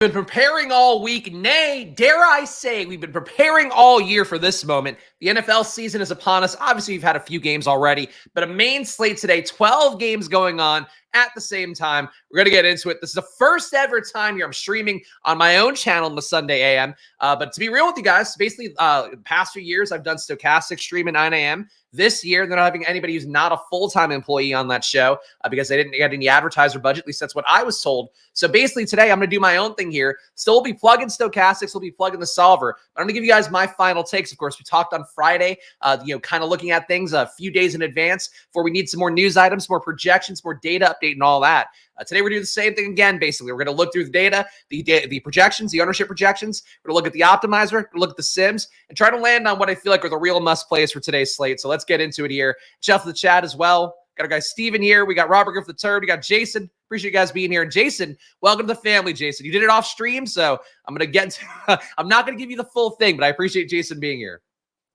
Been preparing all week, nay, dare I say, we've been preparing all year for this moment. The NFL season is upon us. Obviously, we've had a few games already, but a main slate today, 12 games going on at the same time. We're going to get into it. This is the first ever time here I'm streaming on my own channel on the Sunday AM. But to be real with you guys, basically, the past few years, I've done stochastic stream at 9 a.m. This year, they're not having anybody who's not a full-time employee on that show because they didn't get any advertiser budget. At least that's what I was told. So basically today, I'm going to do my own thing here. Still be plugging stochastics, will be plugging the solver. But I'm going to give you guys my final takes. Of course, we talked on Friday, kind of looking at things a few days in advance before we need some more news items, more projections, more data update, and all that. Today, we're doing the same thing again, basically. We're going to look through the data, the projections, the ownership projections. We're going to look at the optimizer, we're going to look at the sims, and try to land on what I feel like are the real must-plays for today's slate. So let's get into it here. Jeff the chat as well. Got our guy Steven here. We got Robert Griff III. We got Jason. Appreciate you guys being here. And Jason, welcome to the family, Jason. You did it off stream, so I'm going to get to, I'm not going to give you the full thing, but I appreciate Jason being here.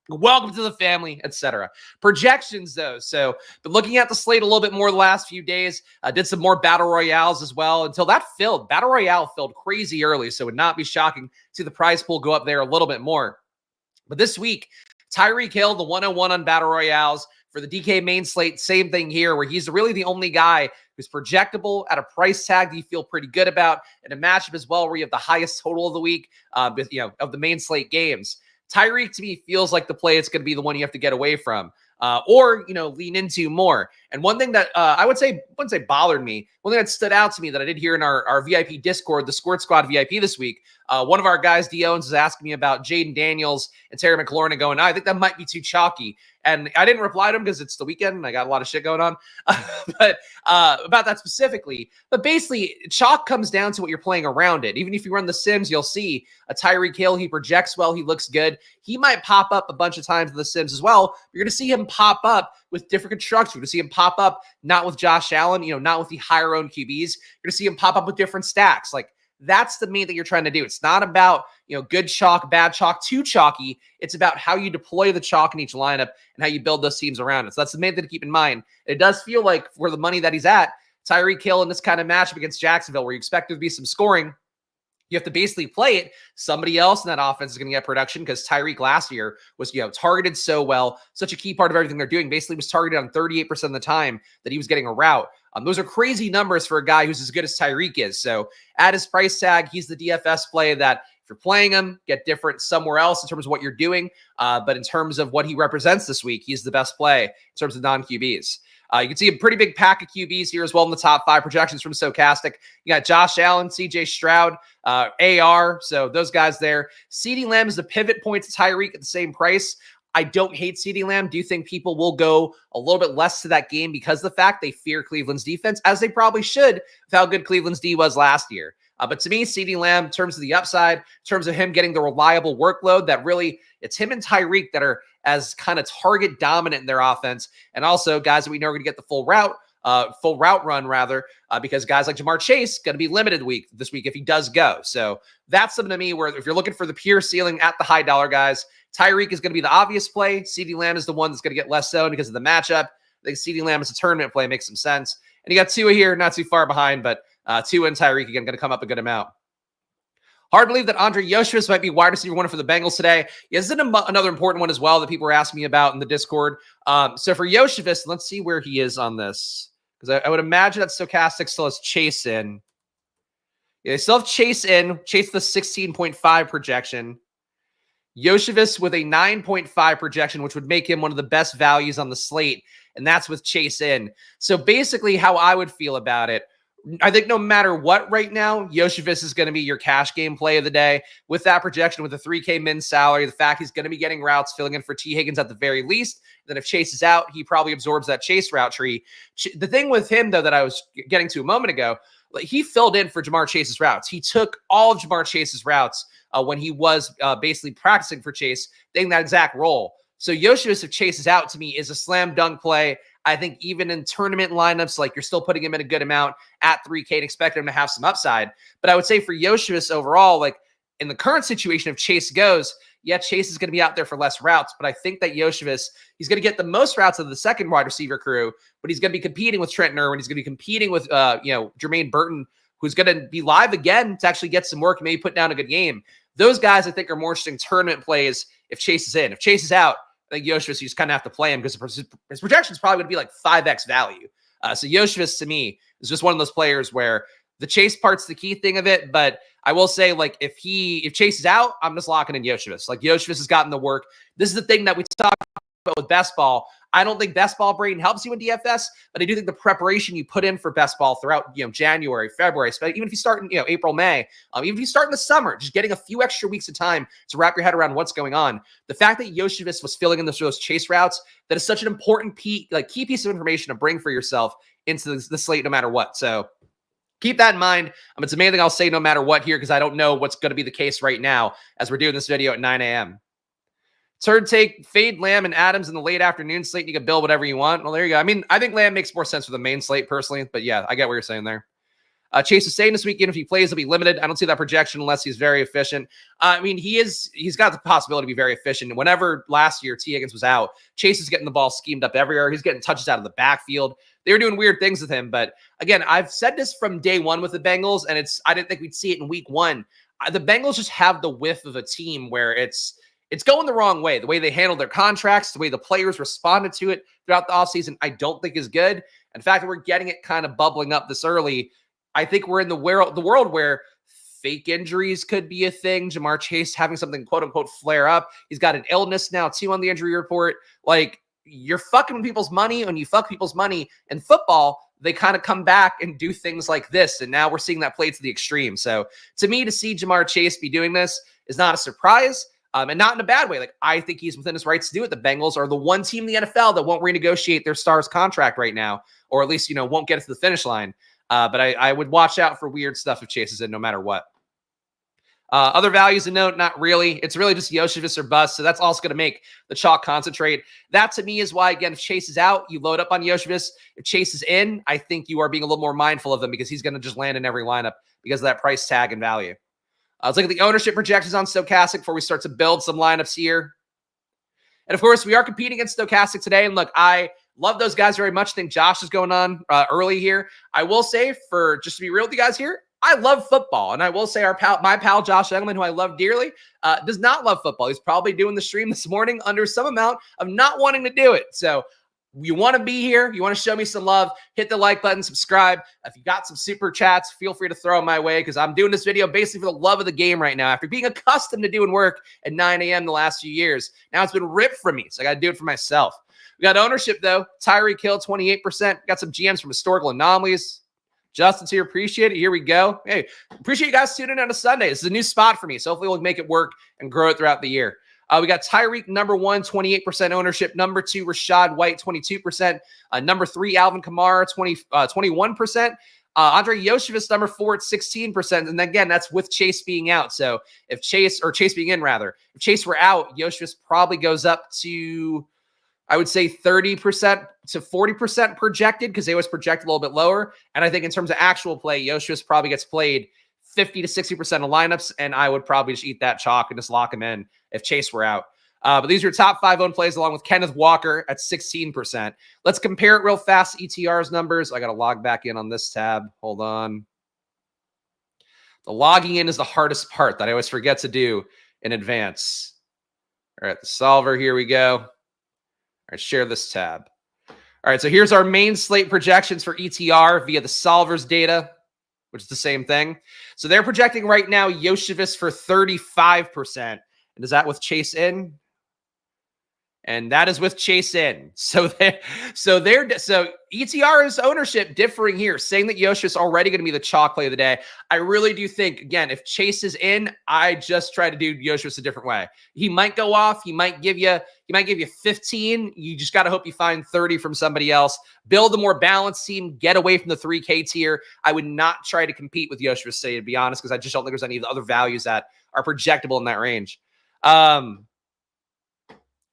Welcome to the family, etc. Projections, though. So, been looking at the slate a little bit more the last few days. Did some more battle royales as well until that filled. Battle royale filled crazy early, so it would not be shocking to see the prize pool go up there a little bit more. But this week, Tyreek Hill, the 101 on battle royales. For the DK main slate, same thing here, where he's really the only guy who's projectable at a price tag that you feel pretty good about, and a matchup as well where you have the highest total of the week, of the main slate games. Tyreek, to me, feels like the play it's going to be the one you have to get away from or lean into more. And one thing that I wouldn't say bothered me, one thing that stood out to me that I did hear in our VIP Discord, the Squirt Squad VIP this week, one of our guys, D. Owens, is asking me about Jaden Daniels and Terry McLaurin and going, I think that might be too chalky. And I didn't reply to him because it's the weekend and I got a lot of shit going on. But about that specifically. But basically, chalk comes down to what you're playing around it. Even if you run the Sims, you'll see a Tyreek Hill. He projects well. He looks good. He might pop up a bunch of times in the Sims as well. You're going to see him pop up with different constructs. You're going to see him pop up not with Josh Allen, not with the higher owned QBs. You're going to see him pop up with different stacks. Like, that's the main thing you're trying to do. It's not about, good chalk, bad chalk, too chalky. It's about how you deploy the chalk in each lineup and how you build those teams around it. So that's the main thing to keep in mind. It does feel like for the money that he's at, Tyreek Hill in this kind of matchup against Jacksonville, where you expect there to be some scoring, you have to basically play it. Somebody else in that offense is going to get production because Tyreek last year was, targeted so well. Such a key part of everything they're doing. Basically was targeted on 38% of the time that he was getting a route. Those are crazy numbers for a guy who's as good as Tyreek is. So at his price tag, he's the DFS play that if you're playing him, get different somewhere else in terms of what you're doing. But in terms of what he represents this week, he's the best play in terms of non-QBs. You can see a pretty big pack of QBs here as well in the top 5 projections from Stochastic. You got Josh Allen, CJ Stroud, AR. So those guys there. CeeDee Lamb is the pivot point to Tyreek at the same price. I don't hate CeeDee Lamb. Do think people will go a little bit less to that game because of the fact they fear Cleveland's defense, as they probably should with how good Cleveland's D was last year. But to me, CeeDee Lamb, in terms of the upside, in terms of him getting the reliable workload, that really, it's him and Tyreek that are as kind of target dominant in their offense. And also guys that we know are going to get the full route run because guys like Jamar Chase going to be limited this week if he does go. So that's something to me where if you're looking for the pure ceiling at the high dollar guys, Tyreek is going to be the obvious play. CeeDee Lamb is the one that's going to get less so because of the matchup. I think CeeDee Lamb is a tournament play, makes some sense. And you got Tua here, not too far behind, but Tua and Tyreek again going to come up a good amount. Hard to believe that Andre Yoshvis might be wide receiver 1 for the Bengals today. Yeah, this is another important one as well that people are asking me about in the Discord. So for Yoshvis, let's see where he is on this. Because I would imagine that Stochastic still has Chase in. Yeah, they still have Chase in. Chase the 16.5 projection. Yoshvis with a 9.5 projection, which would make him one of the best values on the slate. And that's with Chase in. So basically how I would feel about it, I think no matter what right now, Yoshvis is going to be your cash game play of the day with that projection, with a 3K min salary, the fact he's going to be getting routes, filling in for T. Higgins at the very least. Then if Chase is out, he probably absorbs that Chase route tree. The thing with him, though, that I was getting to a moment ago, he filled in for Jamar Chase's routes. He took all of Jamar Chase's routes when he was basically practicing for Chase, taking that exact role. So Yoshvis, if Chase is out, to me, is a slam dunk play. I think even in tournament lineups, like you're still putting him in a good amount at 3K and expect him to have some upside. But I would say for Yoshvis overall, like in the current situation, if Chase goes, yeah, Chase is going to be out there for less routes, but I think that Yoshvis, he's going to get the most routes of the second wide receiver crew, but he's going to be competing with Trent Irwin. He's going to be competing with, Jermaine Burton who's going to be live again to actually get some work and maybe put down a good game. Those guys, I think, are more interesting tournament plays if Chase is in. If Chase is out, I think Yoshvis, you just kind of have to play him because his projection is probably going to be like 5x value. So Yoshvis, to me, is just one of those players where the Chase part's the key thing of it. But I will say, like, if Chase is out, I'm just locking in Yoshvis. Like, Yoshvis has gotten the work. This is the thing that we talk about with best ball. I don't think best ball brain helps you in DFS, but I do think the preparation you put in for best ball throughout, January, February, even if you start in, April, May, even if you start in the summer, just getting a few extra weeks of time to wrap your head around what's going on. The fact that Yoshivas was filling in those chase routes, that is such an important key piece of information to bring for yourself into the slate no matter what. So keep that in mind. It's the main thing I'll say no matter what here, because I don't know what's going to be the case right now as we're doing this video at 9 a.m. Third take, fade Lamb and Adams in the late afternoon slate. You can build whatever you want. Well, there you go. I mean, I think Lamb makes more sense for the main slate personally, but yeah, I get what you're saying there. Chase is saying this weekend, if he plays, he'll be limited. I don't see that projection unless he's very efficient. I mean, he's got the possibility to be very efficient. Whenever last year T. Higgins was out, Chase is getting the ball schemed up everywhere. He's getting touches out of the backfield. They were doing weird things with him. But again, I've said this from day one with the Bengals, and I didn't think we'd see it in week one. The Bengals just have the whiff of a team where it's going the wrong way. The way they handled their contracts, the way the players responded to it throughout the offseason, I don't think is good. In fact, we're getting it kind of bubbling up this early. I think we're in the world where fake injuries could be a thing. Jamar Chase having something quote unquote flare up. He's got an illness now too on the injury report. Like, you're fucking people's money. When you fuck people's money in football, they kind of come back and do things like this. And now we're seeing that play to the extreme. So to me, to see Jamar Chase be doing this is not a surprise. And not in a bad way. Like, I think he's within his rights to do it. The Bengals are the one team in the NFL that won't renegotiate their star's contract right now, or at least, won't get it to the finish line. But I would watch out for weird stuff if Chase is in no matter what. Other values to note, not really. It's really just Yoshivas or bust. So that's also going to make the chalk concentrate. That to me is why, again, if Chase is out, you load up on Yoshivas. If Chase is in, I think you are being a little more mindful of them because he's going to just land in every lineup because of that price tag and value. Let's look at the ownership projections on Stochastic before we start to build some lineups here. And of course, we are competing against Stochastic today. And look, I love those guys very much. I think Josh is going on early here. I will say, just to be real with you guys here, I love football. And I will say my pal Josh Engelman, who I love dearly, does not love football. He's probably doing the stream this morning under some amount of not wanting to do it. So you want to be here, you want to show me some love, hit the like button, subscribe. If you got some super chats, feel free to throw them my way because I'm doing this video basically for the love of the game right now. After being accustomed to doing work at 9 a.m. the last few years, now it's been ripped from me, so I got to do it for myself. We got ownership, though. Tyreek Hill, 28%. Got some GMs from historical anomalies. Justin's here. Appreciate it. Here we go. Hey, appreciate you guys tuning in on a Sunday. This is a new spot for me, so hopefully we'll make it work and grow it throughout the year. We got Tyreek, number 1, 28% ownership. Number 2, Rachaad White, 22%. Number 3, Alvin Kamara, 21%. Andre Yoshivas, number 4 at 16%. And again, that's with Chase being out. So if Chase being in rather, if Chase were out, Yoshivas probably goes up to, I would say 30% to 40% projected because they always project a little bit lower. And I think in terms of actual play, Yoshivas probably gets played 50 to 60% of lineups, and I would probably just eat that chalk and just lock him in if Chase were out. But these are top 5 owned plays along with Kenneth Walker at 16%. Let's compare it real fast. ETR's numbers. I got to log back in on this tab. Hold on. The logging in is the hardest part that I always forget to do in advance. All right, the solver. Here we go. All right, share this tab. All right, so here's our main slate projections for ETR via the solver's data, which is the same thing. So they're projecting right now Yoshivas for 35%. And is that with Chase in? And that is with Chase in. So ETR's ownership differing here, saying that Yoshivas is already going to be the chalk play of the day. I really do think, again, if Chase is in, I just try to do Yoshivas a different way. He might go off. He might give you 15. You just got to hope you find 30 from somebody else. Build a more balanced team. Get away from the 3K tier. I would not try to compete with Yoshivas today, to be honest, because I just don't think there's any of the other values that are projectable in that range.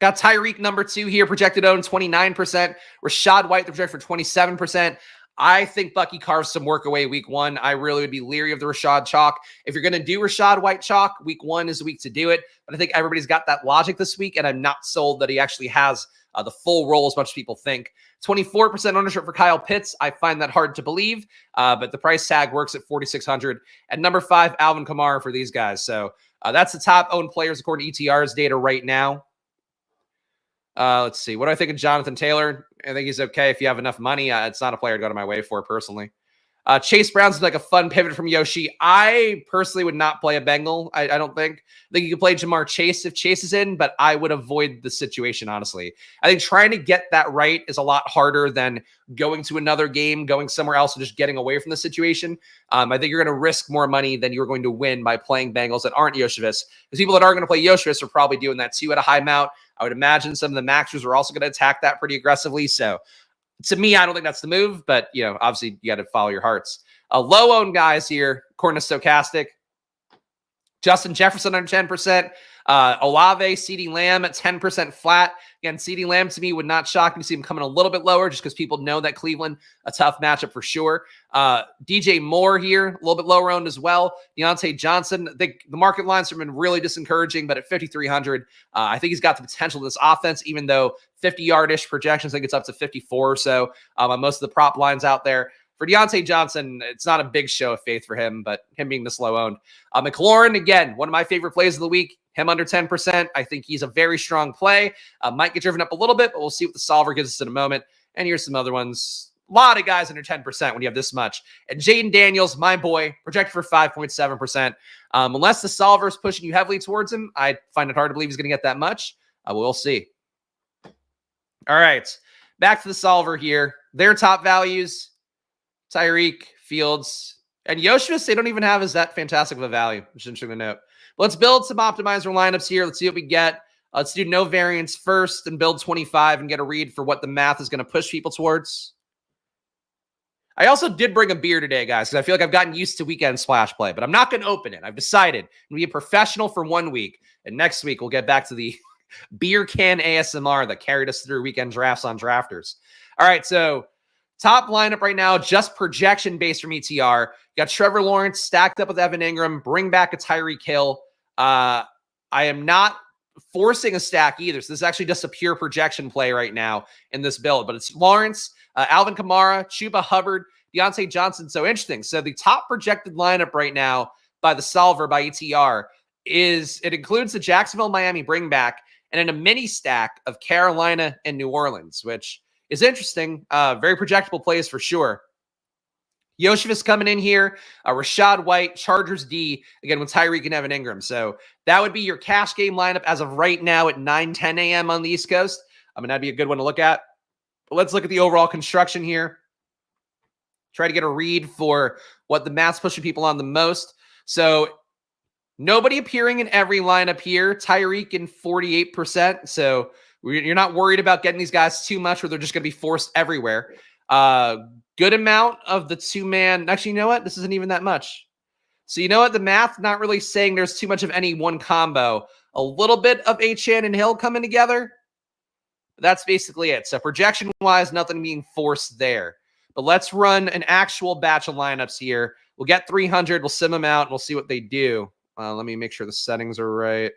Got Tyreek, number 2 here, projected own 29%. Rachaad White, the projected for 27%. I think Bucky carves some work away week 1. I really would be leery of the Rashad chalk. If you're going to do Rashad White chalk, week 1 is the week to do it. But I think everybody's got that logic this week, and I'm not sold that he actually has the full role as much as people think. 24% ownership for Kyle Pitts. I find that hard to believe, but the price tag works at 4,600. And number 5, Alvin Kamara for these guys. So that's the top owned players according to ETR's data right now. Let's see. What do I think of Jonathan Taylor? I think he's okay if you have enough money. It's not a player to go to my way for personally. Chase Brown's like a fun pivot from Yoshi. I personally would not play a Bengal. I don't think. I think you can play Jamar Chase if Chase is in, but I would avoid the situation, honestly. I think trying to get that right is a lot harder than going to another game, going somewhere else, and just getting away from the situation. I think you're going to risk more money than you're going to win by playing Bengals that aren't Yoshivis. Because people that are going to play Yoshivis are probably doing that too at a high mount. I would imagine some of the maxers are also going to attack that pretty aggressively. So to me, I don't think that's the move, but obviously you got to follow your hearts. Low-owned guys here, according to Stochastic. Justin Jefferson under 10%. Olave, CeeDee Lamb at 10% flat. Again, CeeDee Lamb to me would not shock me to see him coming a little bit lower just because people know that Cleveland, a tough matchup for sure. DJ Moore here, a little bit lower owned as well. Deontay Johnson, I think the market lines have been really disencouraging, but at 5,300, I think he's got the potential in this offense, even though 50-yard-ish projections, I think it's up to 54 or so on most of the prop lines out there. For Deontay Johnson, it's not a big show of faith for him, but him being this low owned. McLaurin, again, one of my favorite plays of the week. Him under 10%. I think he's a very strong play. Might get driven up a little bit, but we'll see what the solver gives us in a moment. And here's some other ones. A lot of guys under 10% when you have this much. And Jaden Daniels, my boy, projected for 5.7%. Unless the solver is pushing you heavily towards him, I find it hard to believe he's going to get that much. We'll see. All right. Back to the solver here. Their top values. Tyreek, Fields, and Yoshua, they don't even have as that fantastic of a value, which is interesting to note. But let's build some optimizer lineups here. Let's see what we get. Let's do no variance first and build 25 and get a read for what the math is going to push people towards. I also did bring a beer today, guys, because I feel like I've gotten used to weekend splash play, but I'm not going to open it. I've decided to be a professional for 1 week, and next week we'll get back to the beer can ASMR that carried us through weekend drafts on Drafters. All right, so top lineup right now, just projection based from ETR. You got Trevor Lawrence stacked up with Evan Ingram. Bring back a Tyreek Hill. I am not forcing a stack either. So this is actually just a pure projection play right now in this build. But it's Lawrence, Alvin Kamara, Chuba Hubbard, Deontay Johnson. So interesting. So the top projected lineup right now by the solver by ETR it includes the Jacksonville, Miami bring back, and then a mini stack of Carolina and New Orleans, which is interesting. Very projectable plays for sure. Yoshivis coming in here. Rashad White, Chargers D, again with Tyreek and Evan Ingram. So that would be your cash game lineup as of right now at 9:10 a.m. on the East Coast. That'd be a good one to look at. But let's look at the overall construction here. Try to get a read for what the math's pushing people on the most. So nobody appearing in every lineup here. Tyreek in 48%. So you're not worried about getting these guys too much where they're just going to be forced everywhere. Good amount of the two-man. Actually, you know what? This isn't even that much. So you know what? The math not really saying there's too much of any one combo. A little bit of Achane and Hill coming together. That's basically it. So projection-wise, nothing being forced there. But let's run an actual batch of lineups here. We'll get 300. We'll sim them out, and we'll see what they do. Let me make sure the settings are right.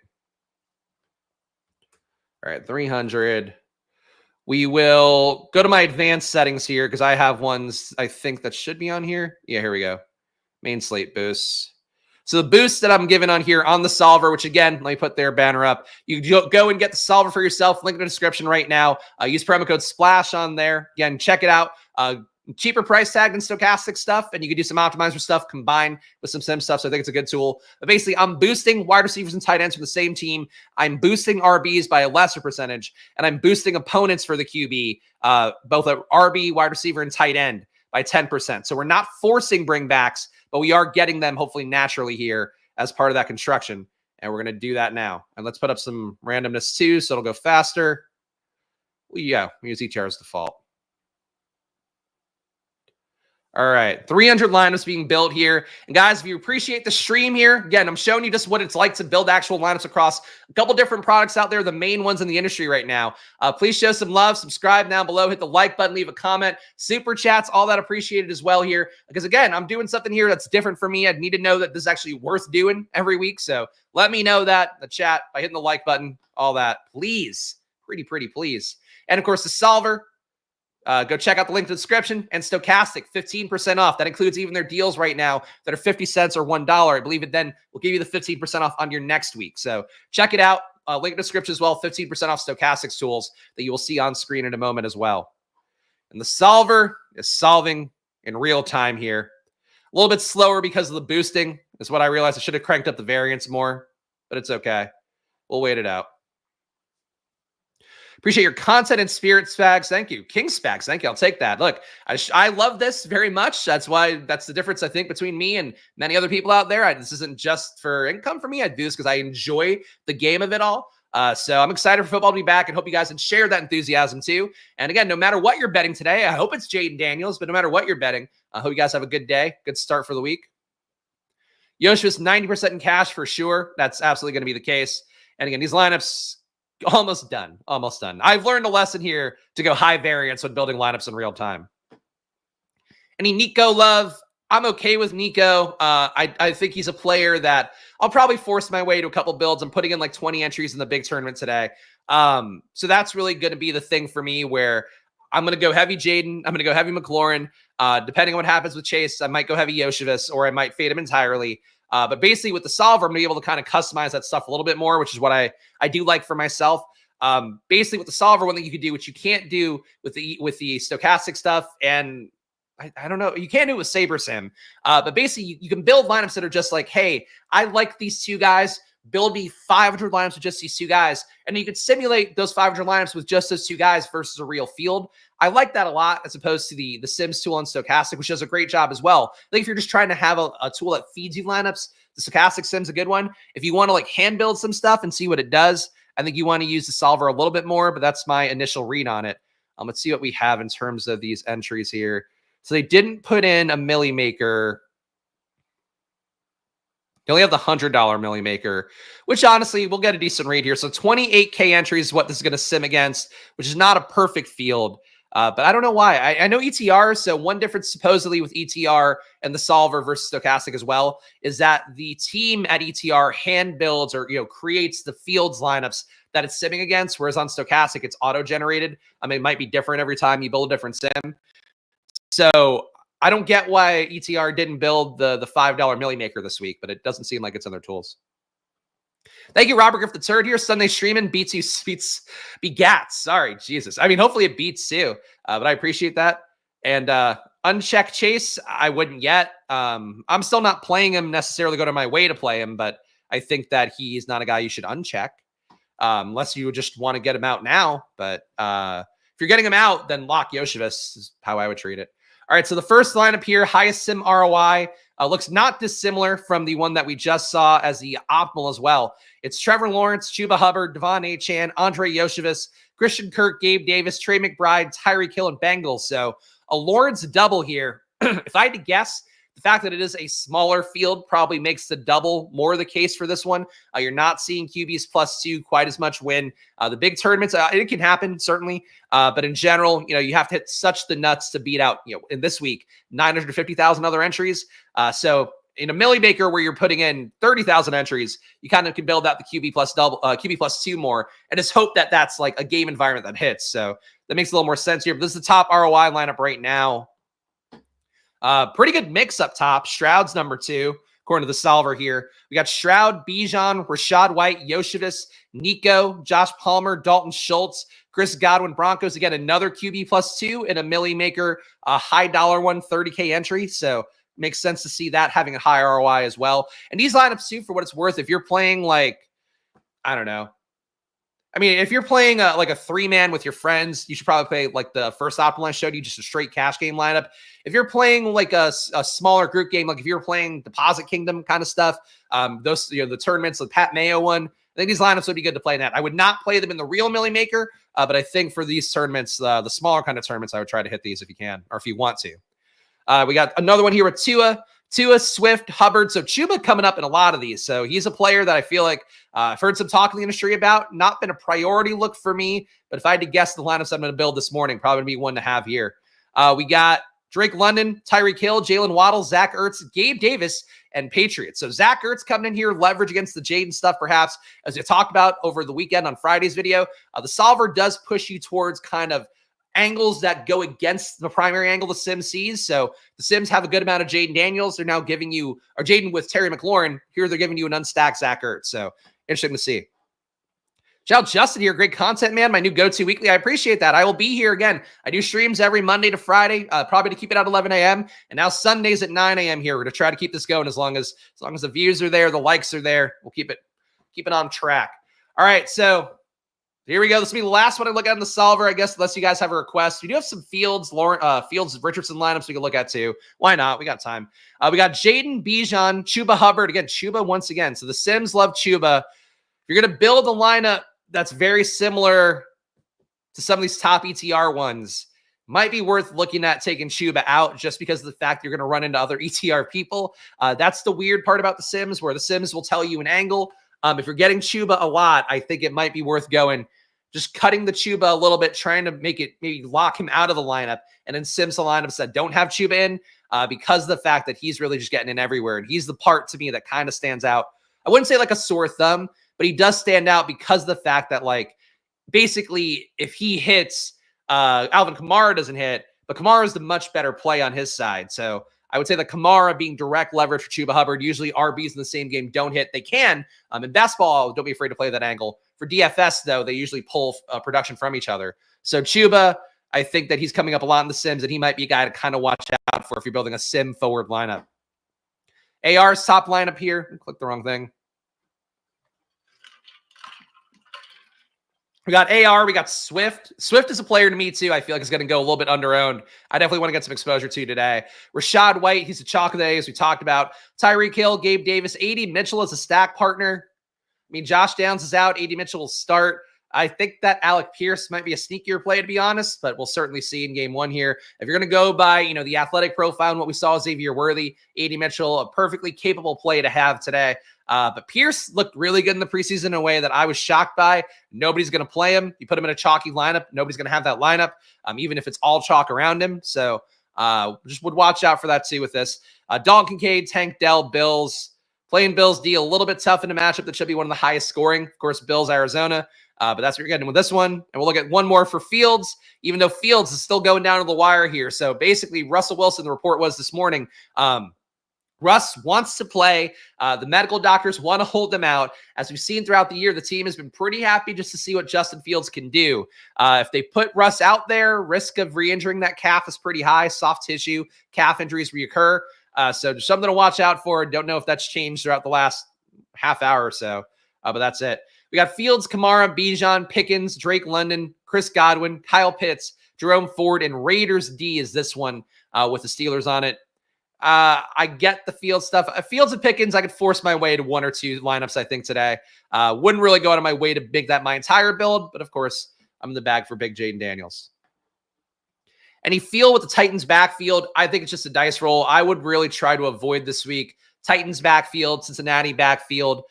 All right, 300. We will go to my advanced settings here because I have ones I think that should be on here. Yeah, here we go. Main slate boosts. So the boost that I'm giving on here on the solver, which again, let me put their banner up. You go and get the solver for yourself. Link in the description right now. Use promo code SPLASH on there. Again, check it out. Cheaper price tag than stochastic stuff, and you can do some optimizer stuff combined with some sim stuff. So I think it's a good tool. But basically, I'm boosting wide receivers and tight ends for the same team. I'm boosting RBs by a lesser percentage, and I'm boosting opponents for the QB, both at RB, wide receiver, and tight end by 10%. So we're not forcing bringbacks, but we are getting them hopefully naturally here as part of that construction. And we're going to do that now. And let's put up some randomness too, so it'll go faster. Well, yeah, we use ETR as default. All right, 300 lineups being built here. And guys, if you appreciate the stream here, again, I'm showing you just what it's like to build actual lineups across a couple different products out there, the main ones in the industry right now. Please show some love, subscribe down below, hit the like button, leave a comment, super chats, all that appreciated as well here. Because again, I'm doing something here that's different for me. I need to know that this is actually worth doing every week. So let me know that in the chat by hitting the like button, all that, please. Pretty, please. And of course, the solver. Go check out the link in the description. And Stochastic, 15% off. That includes even their deals right now that are 50 cents or $1. I believe it then will give you the 15% off on your next week. So check it out. Link in the description as well. 15% off Stochastic's tools that you will see on screen in a moment as well. And the solver is solving in real time here. A little bit slower because of the boosting is what I realized. I should have cranked up the variance more, but it's okay. We'll wait it out. Appreciate your content and spirit, Spags. Thank you. King Spags. Thank you. I'll take that. Look, I love this very much. That's the difference, I think, between me and many other people out there. This isn't just for income for me. I do this because I enjoy the game of it all. So I'm excited for football to be back and hope you guys can share that enthusiasm too. And again, no matter what you're betting today, I hope it's Jaden Daniels, but no matter what you're betting, I hope you guys have a good day. Good start for the week. Yoshi's 90% in cash for sure. That's absolutely going to be the case. And again, these lineups, almost done. I've learned a lesson here to go high variance when building lineups in real time. Any Nico love? I'm okay with Nico. I think he's a player that I'll probably force my way to a couple builds. I'm putting in like 20 entries in the big tournament today. So that's really going to be the thing for me where I'm going to go heavy Jaden. I'm going to go heavy McLaurin. Depending on what happens with Chase, I might go heavy Yoshivas or I might fade him entirely. But basically with the solver, I'm going to be able to kind of customize that stuff a little bit more, which is what I do like for myself. Basically with the solver, one thing you can do, which you can't do with the stochastic stuff, and I don't know, you can't do it with Saber Sim. But basically you can build lineups that are just like, hey, I like these two guys. Build me 500 lineups with just these two guys. And you could simulate those 500 lineups with just those two guys versus a real field. I like that a lot as opposed to the Sims tool on Stochastic, which does a great job as well. I think if you're just trying to have a tool that feeds you lineups, the Stochastic Sim's a good one. If you want to like hand build some stuff and see what it does, I think you want to use the solver a little bit more, but that's my initial read on it. Let's see what we have in terms of these entries here. So they didn't put in a milli maker. You only have the $100 milli maker, which honestly, we'll get a decent read here. So 28K entries is what this is going to sim against, which is not a perfect field. But I don't know why. I know ETR, so one difference supposedly with ETR and the solver versus Stochastic as well is that the team at ETR hand builds or creates the fields lineups that it's simming against, whereas on Stochastic, it's auto-generated. I mean, it might be different every time you build a different sim. So I don't get why ETR didn't build the $5 milli maker this week, but it doesn't seem like it's in their tools. Thank you, Robert Griff the third here. Sunday streaming beats begats. Sorry, Jesus. I mean, hopefully it beats too, but I appreciate that. And uncheck Chase, I wouldn't yet. I'm still not playing him necessarily, go to my way to play him, but I think that he's not a guy you should uncheck unless you just want to get him out now. But if you're getting him out, then lock Yoshivas is how I would treat it. All right, so the first lineup here, highest sim ROI, looks not dissimilar from the one that we just saw as the optimal as well. It's Trevor Lawrence, Chuba Hubbard, Devon Achane, Andre Yoshivas, Christian Kirk, Gabe Davis, Trey McBride, Tyreek Hill, and Bengals. So a Lawrence double here. If I had to guess, the fact that it is a smaller field probably makes the double more the case for this one. You're not seeing QBs +2 quite as much when the big tournaments, it can happen, certainly. But in general, you have to hit such the nuts to beat out, in this week, 950,000 other entries. So in a milli maker where you're putting in 30,000 entries, you kind of can build out the QB +2 more and just hope that that's like a game environment that hits. So that makes a little more sense here. But this is the top ROI lineup right now. Pretty good mix up top. Stroud's number 2, according to the solver here. We got Stroud, Bijan, Rashad White, Yoshivas, Nico, Josh Palmer, Dalton Schultz, Chris Godwin, Broncos. Again, another QB +2 in a milli maker, a high dollar one, 30K entry. So makes sense to see that having a high ROI as well. And these lineups too, for what it's worth, if you're playing like, I don't know. I mean, if you're playing like a 3-man with your friends, you should probably play like the first optimal I showed you, just a straight cash game lineup. If you're playing like a smaller group game, like if you're playing Deposit Kingdom kind of stuff, those the tournaments, the Pat Mayo one, I think these lineups would be good to play in that. I would not play them in the real milli maker, but I think for these tournaments, the smaller kind of tournaments, I would try to hit these if you can or if you want to. We got another one here with Tua, Swift, Hubbard. So Chuba coming up in a lot of these. So he's a player that I feel like I've heard some talk in the industry about. Not been a priority look for me, but if I had to guess the lineups I'm going to build this morning, probably going to be one to have here. We got Drake London, Tyreek Hill, Jalen Waddle, Zach Ertz, Gabe Davis, and Patriots. So Zach Ertz coming in here, leverage against the Jaden stuff, perhaps, as we talked about over the weekend on Friday's video. The solver does push you towards kind of angles that go against the primary angle the sim sees. So the Sims have a good amount of Jaden Daniels. They're now giving you, or Jaden with Terry McLaurin. Here they're giving you an unstacked Zach Ertz. So interesting to see. Shout out Justin here. Great content, man. My new go-to weekly. I appreciate that. I will be here again. I do streams every Monday to Friday, probably to keep it at 11 a.m. And now Sundays at 9 a.m. here. We're going to try to keep this going as long as the views are there, the likes are there. We'll keep it on track. All right, so here we go. This will be the last one I look at in the solver, I guess, unless you guys have a request. We do have some Fields, Richardson lineups we can look at too. Why not? We got time. We got Jaden, Bijan, Chuba Hubbard. Again, Chuba once again. So the Sims love Chuba. If you're going to build a lineup that's very similar to some of these top ETR ones, might be worth looking at taking Chuba out just because of the fact you're going to run into other ETR people. That's the weird part about the Sims, where the Sims will tell you an angle. If you're getting Chuba a lot, I think it might be worth going, just cutting the Chuba a little bit, trying to make it, maybe lock him out of the lineup, and then Sims the lineups that don't have Chuba in because of the fact that he's really just getting in everywhere. And he's the part to me that kind of stands out. I wouldn't say like a sore thumb, but he does stand out because of the fact that, like, basically if he hits, Alvin Kamara doesn't hit, but Kamara is the much better play on his side. So I would say that Kamara being direct leverage for Chuba Hubbard, usually RBs in the same game don't hit. They can. In basketball, don't be afraid to play that angle. For DFS, though, they usually pull production from each other. So Chuba, I think that he's coming up a lot in the Sims, and he might be a guy to kind of watch out for if you're building a Sim forward lineup. AR's top lineup here. Click the wrong thing. We got AR, we got Swift. Swift is a player to me, too. I feel like it's going to go a little bit under-owned. I definitely want to get some exposure to today. Rashad White, he's a chalk of the day, as we talked about. Tyreek Hill, Gabe Davis. AD Mitchell is a stack partner. I mean, Josh Downs is out. AD Mitchell will start. I think that Alec Pierce might be a sneakier play, to be honest, but we'll certainly see in game one here. If you're going to go by, the athletic profile and what we saw Xavier Worthy, AD Mitchell, a perfectly capable play to have today. But Pierce looked really good in the preseason in a way that I was shocked by. Nobody's going to play him. You put him in a chalky lineup, nobody's going to have that lineup, even if it's all chalk around him. So just would watch out for that too with this. Dalton Kincaid, Tank Dell, Bills. Playing Bills D, a little bit tough in a matchup that should be one of the highest scoring. Of course, Bills, Arizona. But that's what you're getting with this one. And we'll look at one more for Fields, even though Fields is still going down to the wire here. So basically, Russell Wilson, the report was this morning, Russ wants to play. The medical doctors want to hold them out. As we've seen throughout the year, the team has been pretty happy just to see what Justin Fields can do. If they put Russ out there, risk of re-injuring that calf is pretty high. Soft tissue, calf injuries reoccur. So just something to watch out for. Don't know if that's changed throughout the last half hour or so, but that's it. We got Fields, Kamara, Bijan, Pickens, Drake London, Chris Godwin, Kyle Pitts, Jerome Ford, and Raiders D is this one with the Steelers on it. I get the Fields stuff. Fields and Pickens, I could force my way to one or two lineups, I think, today. Wouldn't really go out of my way to make that my entire build, but of course, I'm in the bag for big Jaden Daniels. Any feel with the Titans backfield? I think it's just a dice roll. I would really try to avoid this week. Titans backfield, Cincinnati backfield,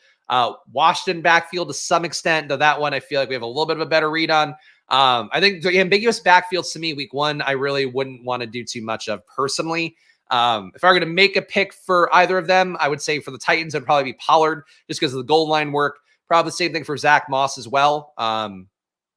Washington backfield to some extent, though that one I feel like we have a little bit of a better read on. I think the ambiguous backfields to me, week one, I really wouldn't want to do too much of personally. If I were going to make a pick for either of them, I would say for the Titans, it would probably be Pollard just because of the goal line work. Probably the same thing for Zach Moss as well.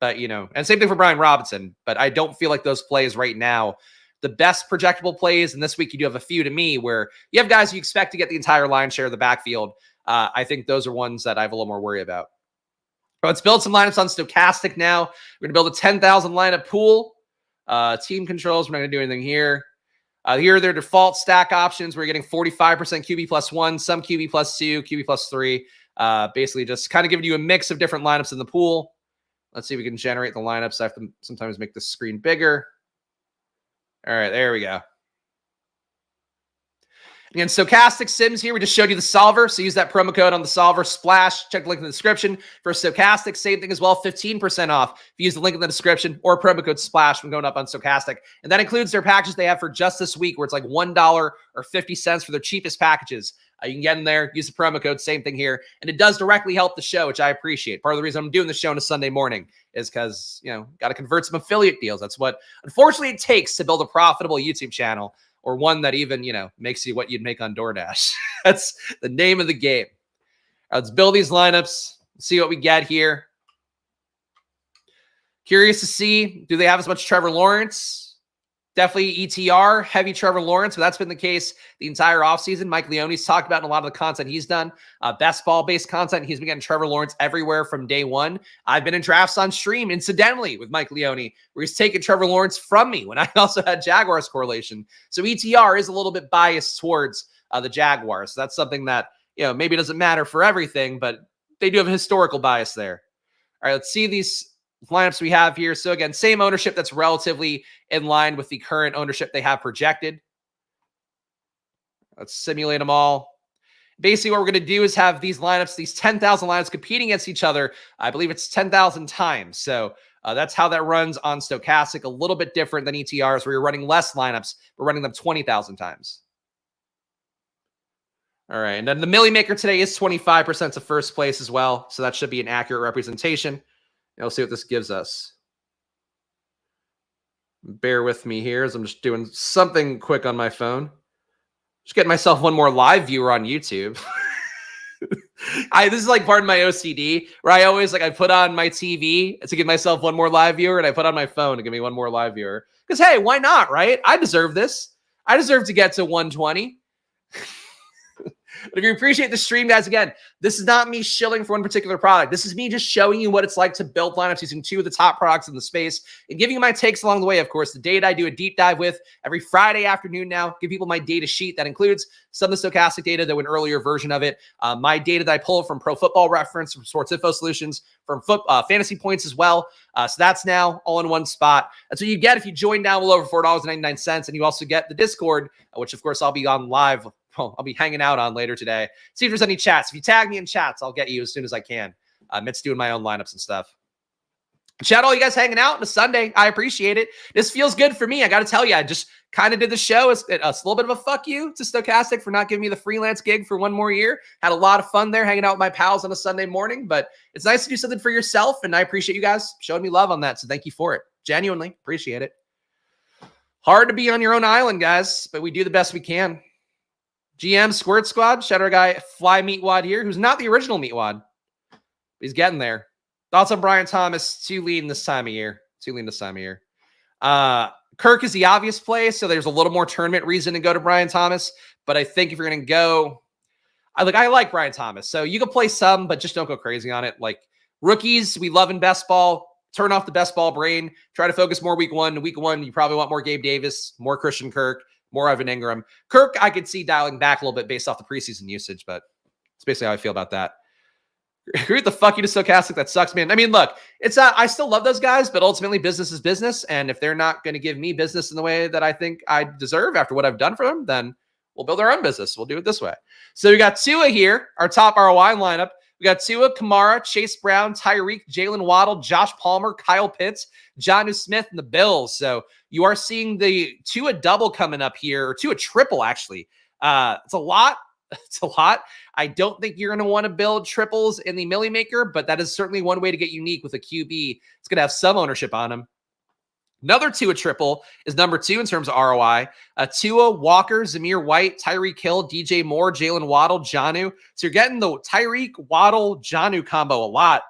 But, and same thing for Brian Robinson. But I don't feel like those plays right now, the best projectable plays, and this week you do have a few to me where you have guys you expect to get the entire line share of the backfield. I think those are ones that I have a little more worry about. But let's build some lineups on Stochastic now. We're going to build a 10,000 lineup pool. Team controls, we're not going to do anything here. Here are their default stack options. We're getting 45% QB plus 1, some QB plus 2, QB plus 3. Basically just kind of giving you a mix of different lineups in the pool. Let's see if we can generate the lineups. I have to sometimes make the screen bigger. All right, there we go. Again, Stochastic Sims here. We just showed you the solver. So use that promo code on the solver, splash. Check the link in the description. For Stochastic, same thing as well, 15% off if you use the link in the description or promo code splash when going up on Stochastic. And that includes their packages they have for just this week, where it's like $1 or 50 cents for their cheapest packages. You can get in there, use the promo code, same thing here. And it does directly help the show, which I appreciate. Part of the reason I'm doing the show on a Sunday morning is because, got to convert some affiliate deals. That's what, unfortunately, it takes to build a profitable YouTube channel, or one that even, makes you what you'd make on DoorDash. That's the name of the game. All right, let's build these lineups, see what we get here. Curious to see, do they have as much Trevor Lawrence? Definitely ETR, heavy Trevor Lawrence, but that's been the case the entire offseason. Mike Leone's talked about in a lot of the content he's done. Best ball-based content. He's been getting Trevor Lawrence everywhere from day one. I've been in drafts on stream, incidentally, with Mike Leone, where he's taken Trevor Lawrence from me when I also had Jaguars correlation. So ETR is a little bit biased towards the Jaguars. So that's something that, maybe doesn't matter for everything, but they do have a historical bias there. All right, let's see these lineups we have here. So again, same ownership that's relatively in line with the current ownership they have projected. Let's simulate them all. Basically, what we're going to do is have these lineups, these 10,000 lineups competing against each other. I believe it's 10,000 times. So that's how that runs on Stochastic. A little bit different than ETRs, where you're running less lineups. We're running them 20,000 times. All right. And then the Millie Maker today is 25% to first place as well. So that should be an accurate representation. We'll see what this gives us. Bear with me here as I'm just doing something quick on my phone. Just getting myself one more live viewer on YouTube. This is like part of my OCD, where I always I put on my TV to give myself one more live viewer, and I put on my phone to give me one more live viewer. Because, hey, why not, right? I deserve this. I deserve to get to 120. But if you appreciate the stream, guys, again, this is not me shilling for one particular product. This is me just showing you what it's like to build lineups using two of the top products in the space and giving you my takes along the way. Of course, the data I do a deep dive with every Friday afternoon now, give people my data sheet that includes some of the Stochastic data, though an earlier version of it, my data that I pull from Pro Football Reference, from Sports Info Solutions, from Fantasy Points as well. So that's now all in one spot. That's what you get if you join down below for $4.99. And you also get the Discord, which, of course, I'll be on live. I'll be hanging out on later today. See if there's any chats. If you tag me in chats, I'll get you as soon as I can. Amidst doing my own lineups and stuff. Shout out all you guys hanging out on a Sunday. I appreciate it. This feels good for me. I got to tell you, I just kind of did the show as a little bit of a fuck you to Stochastic for not giving me the freelance gig for one more year. Had a lot of fun there hanging out with my pals on a Sunday morning, but it's nice to do something for yourself, and I appreciate you guys showing me love on that, so thank you for it. Genuinely appreciate it. Hard to be on your own island, guys, but we do the best we can. GM Squirt Squad, shout out our guy Fly Meatwad here, who's not the original Meatwad. He's getting there. Thoughts on Brian Thomas? Too lean this time of year. Kirk is the obvious play, so there's a little more tournament reason to go to Brian Thomas. But I think if you're going to go, I like Brian Thomas. So you can play some, but just don't go crazy on it. Like rookies, we love in best ball. Turn off the best ball brain. Try to focus more week one. Week one, you probably want more Gabe Davis, more Christian Kirk, more Evan Ingram. Kirk, I could see dialing back a little bit based off the preseason usage, but it's basically how I feel about that. Agree with the fuck you to Stochastic. That sucks, man. I mean, look, it's I still love those guys, but ultimately business is business. And if they're not going to give me business in the way that I think I deserve after what I've done for them, then we'll build our own business. We'll do it this way. So we got Tua here, our top ROI lineup. We got Tua, Kamara, Chase Brown, Tyreek, Jalen Waddle, Josh Palmer, Kyle Pitts, Jonnu Smith, and the Bills. So you are seeing the Tua double coming up here, or Tua triple, actually. It's a lot. It's a lot. I don't think you're going to want to build triples in the Millie Maker, but that is certainly one way to get unique with a QB. It's going to have some ownership on him. Another Tua triple is number 2 in terms of ROI. Tua, Walker, Zamir White, Tyreek Hill, DJ Moore, Jalen Waddle, Jonnu. So you're getting the Tyreek, Waddle, Jonnu combo a lot.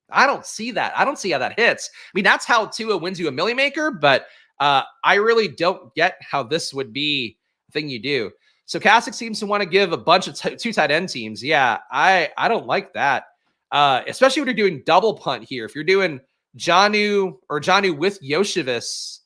I don't see that. I don't see how that hits. I mean, that's how Tua wins you a Millie Maker, but I really don't get how this would be a thing you do. So Stochastic seems to want to give a bunch of 2 tight end teams. Yeah, I don't like that. Especially when you're doing double punt here. If you're doing Jonnu with Yoshivas,